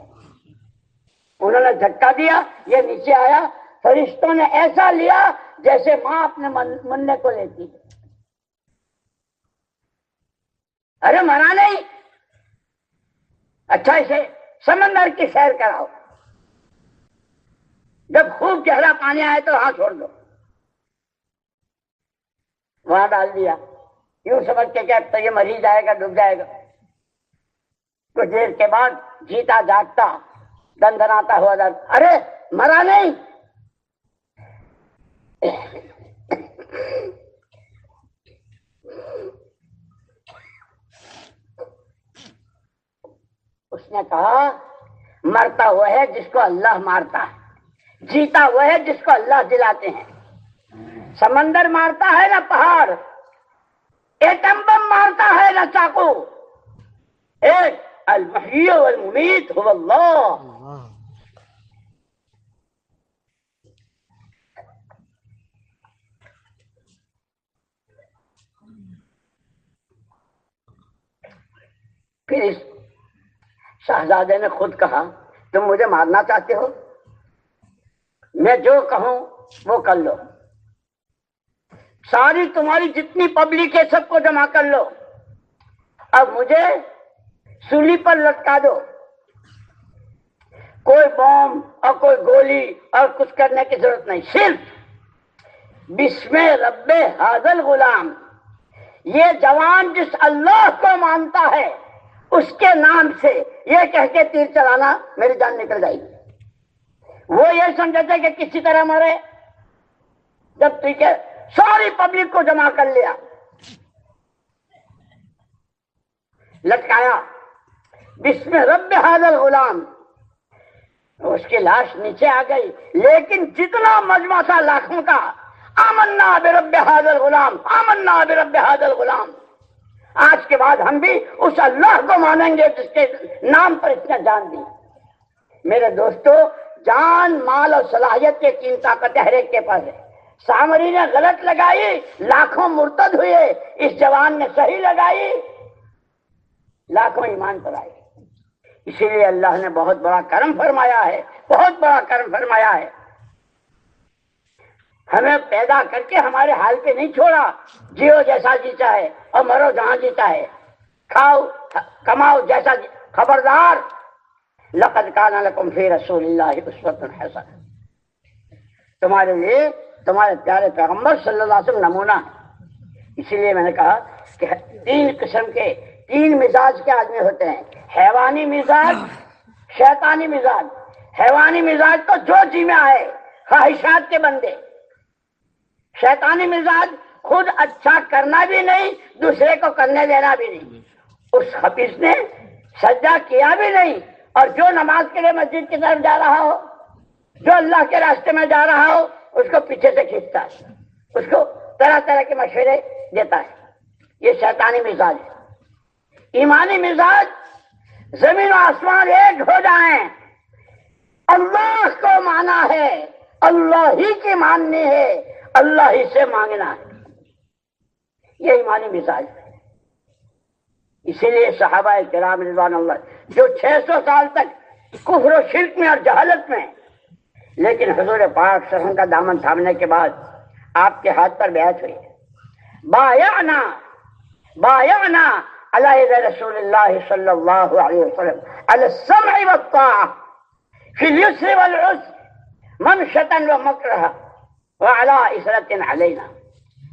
انہوں نے دھکا دیا، یہ نیچے آیا، فرشتوں نے ایسا لیا جیسے ماں اپنے مننے کو لیتی ہے۔ ارے مرا نہیں، اچھا اسے سمندر کی سیر کراؤ، جب خوب گہرا پانی آئے تو وہاں چھوڑ دو۔ وہاں ڈال دیا، یوں سمجھ کے کہ اب تو یہ مر ہی جائے گا، ڈوب جائے گا۔ کچھ دیر کے بعد جیتا جاگتا دندناتا ہوا در، ارے مرا نہیں۔ اس نے کہا مرتا وہ ہے جس کو اللہ مارتا ہے، جیتا وہ ہے جس کو اللہ دلاتے ہیں۔ سمندر مارتا ہے نہ پہاڑ، ایٹم بم مارتا ہے نہ چاقو، ایک المحیی والممیت هو اللہ۔ پھر اس شہزادے نے خود کہا، تم مجھے مارنا چاہتے ہو، میں جو کہوں وہ کر لو، ساری تمہاری جتنی پبلک ہے سب کو جمع کر لو، اب مجھے سولی پر لٹکا دو، کوئی بم اور کوئی گولی اور کچھ کرنے کی ضرورت نہیں، صرف بسم رب حاضل غلام، یہ جوان جس اللہ کو مانتا ہے اس کے نام سے یہ کہہ کے تیر چلانا، میری جان نکل جائے گی۔ وہ یہ سمجھتے کہ کسی طرح مرے، جب ٹھیک ہے ساری پبلک کو جمع کر لیا، لٹکایا، بسم رب حاضل غلام، اس کی لاش نیچے آ گئی، لیکن جتنا مجمع تھا لاکھوں کا، آمنا برب حاضل غلام، آمنا برب حاضل غلام، آج کے بعد ہم بھی اس اللہ کو مانیں گے جس کے نام پر اس نے جان دی۔ میرے دوستو، جان، مال اور صلاحیت کے تین طاقتیں ہر ایک کے پاس ہے۔ سامری نے غلط لگائی، لاکھوں مرتد ہوئے، اس جوان نے صحیح لگائی، لاکھوں ایمان پر آئے۔ اسی لیے اللہ نے بہت بڑا کرم فرمایا ہے، بہت بڑا کرم فرمایا ہے، ہمیں پیدا کر کے ہمارے حال پہ نہیں چھوڑا، جیو جیسا جیتا ہے اور مرو جہاں جیتا ہے، کھاؤ کماؤ جیسا خبردار، لقد کان لکم فی رسول اللہ اسوۃ حسنہ، تمہارے لیے تمہارے پیارے پیغمبر صلی اللہ علیہ وسلم نمونہ ہے۔ اسی لیے میں نے کہا کہ تین قسم کے، تین مزاج کے آدمی ہوتے ہیں، حیوانی مزاج، شیطانی مزاج۔ حیوانی مزاج تو جو جی میں آئے، خواہشات کے بندے۔ شیطانی مزاج خود اچھا کرنا بھی نہیں، دوسرے کو کرنے دینا بھی نہیں۔ اس خبیث نے سجدہ کیا بھی نہیں، اور جو نماز کے لیے مسجد کی طرف جا رہا ہو، جو اللہ کے راستے میں جا رہا ہو، اس کو پیچھے سے کھینچتا ہے، اس کو طرح طرح کے مشورے دیتا ہے۔ یہ شیطانی مزاج ہے۔ ایمانی مزاج، زمین و آسمان ایک ہو جائیں، اللہ کو مانا ہے، اللہ ہی کی ماننی ہے، اللہ ہی سے مانگنا ہے، یہ ایمانی مزاج ہے۔ اسی لیے صحابہ کرام رضوان اللہ جو 600 سال تک کفر و شرک میں اور جہالت میں، لیکن حضور پاک صلی اللہ علیہ وسلم کا دامن تھامنے کے بعد آپ کے ہاتھ پر بیعت ہوئی، بایعنا علی ید رسول اللہ صلی اللہ علیہ وسلم علی السمع والطاعہ فی اليسر والعسر منشطا ومکرہا وعلی اسرۃ علینا۔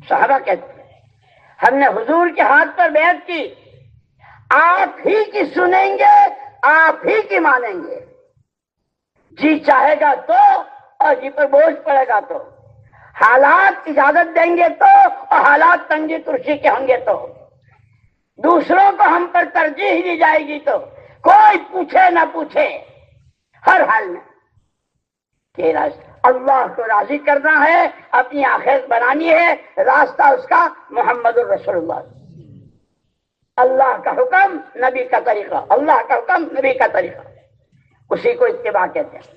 صحابہ کہتے ہیں ہم نے حضور کے ہاتھ پر بیعت کی، آپ ہی کی سنیں گے، آپ ہی کی مانیں گے، جی چاہے گا تو اور جی پر بوجھ پڑے گا تو، حالات اجازت دیں گے تو اور حالات تنگی ترشی کے ہوں گے تو، دوسروں کو ہم پر ترجیح دی جائے گی تو، کوئی پوچھے نہ پوچھے، ہر حال میں کہ اللہ کو راضی کرنا ہے، اپنی آخرت بنانی ہے، راستہ اس کا محمد الرسول اللہ، اللہ کا حکم نبی کا طریقہ، اللہ کا حکم نبی کا طریقہ، اسی کو اتباع کہتے ہیں۔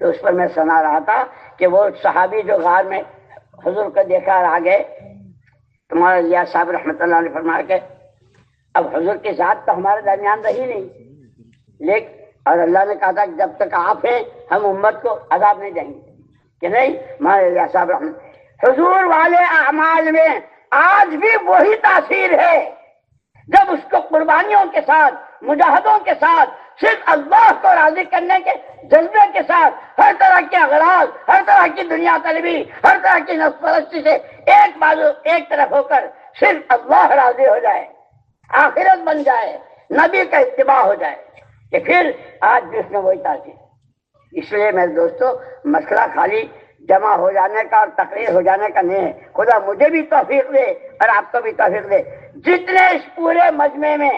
تو اس پر میں سنا رہا تھا کہ وہ صحابی جو غار میں حضور کو دیکھا اور آگے، تمہارا لیا صاحب رحمۃ اللہ نے فرمایا کہ اب حضور کی ذات تو ہمارے درمیان رہی نہیں، لیکن اور اللہ نے کہا تھا کہ جب تک آپ ہیں ہم امت کو عذاب نہیں دیں گے، کہ نہیں ہمارے لیا صاحب رحمۃ۔ حضور والے اعمال میں آج بھی وہی تاثیر ہے، جب اس کو قربانیوں کے ساتھ، مجاہدوں کے ساتھ، صرف اللہ کو راضی کرنے کے جذبے کے ساتھ، ہر طرح کے اغراض، ہر طرح کی دنیا طلبی، ہر طرح کی نفس پرستی سے ایک طرف ہو کر صرف اللہ راضی ہو جائے، آخرت بن جائے، نبی کا اتباع ہو جائے، کہ پھر آج بھی اس میں وہی تاثیر۔ اس لیے میرے دوستو مسئلہ خالی جمع ہو جانے کا اور تقریر ہو جانے کا نہیں ہے، خدا مجھے بھی توفیق دے اور آپ کو بھی توفیق دے، جتنے اس پورے مجمع میں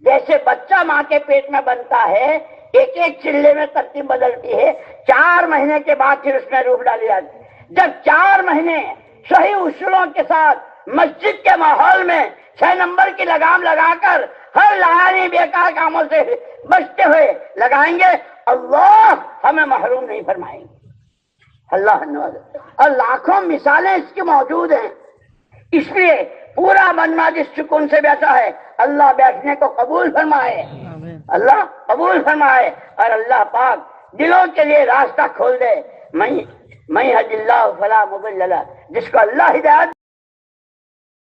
جیسے بچہ ماں کے پیٹ میں بنتا ہے، ایک ایک چلے میں ترتیب بدلتی ہے، 4 مہینے کے بعد پھر اس میں روح ڈالی جاتی ہے۔ جب 4 مہینے صحیح اصولوں کے ساتھ مسجد کے ماحول میں 6 نمبر کی لگام لگا کر ہر لہانی بیکار کاموں سے بچتے ہوئے لگائیں گے، اللہ ہمیں محروم نہیں فرمائیں گے، اللہ نواز۔ اور لاکھوں مثالیں اس کی موجود ہیں، اس لیے پورا مجمع جس سکون سے بیٹھا ہے، اللہ بیٹھنے کو قبول فرمائے، اللہ قبول فرمائے، اور اللہ پاک دلوں کے لیے راستہ کھول دے۔ میں یہد اللہ فلا مضل لہ، جس کو اللہ ہدایت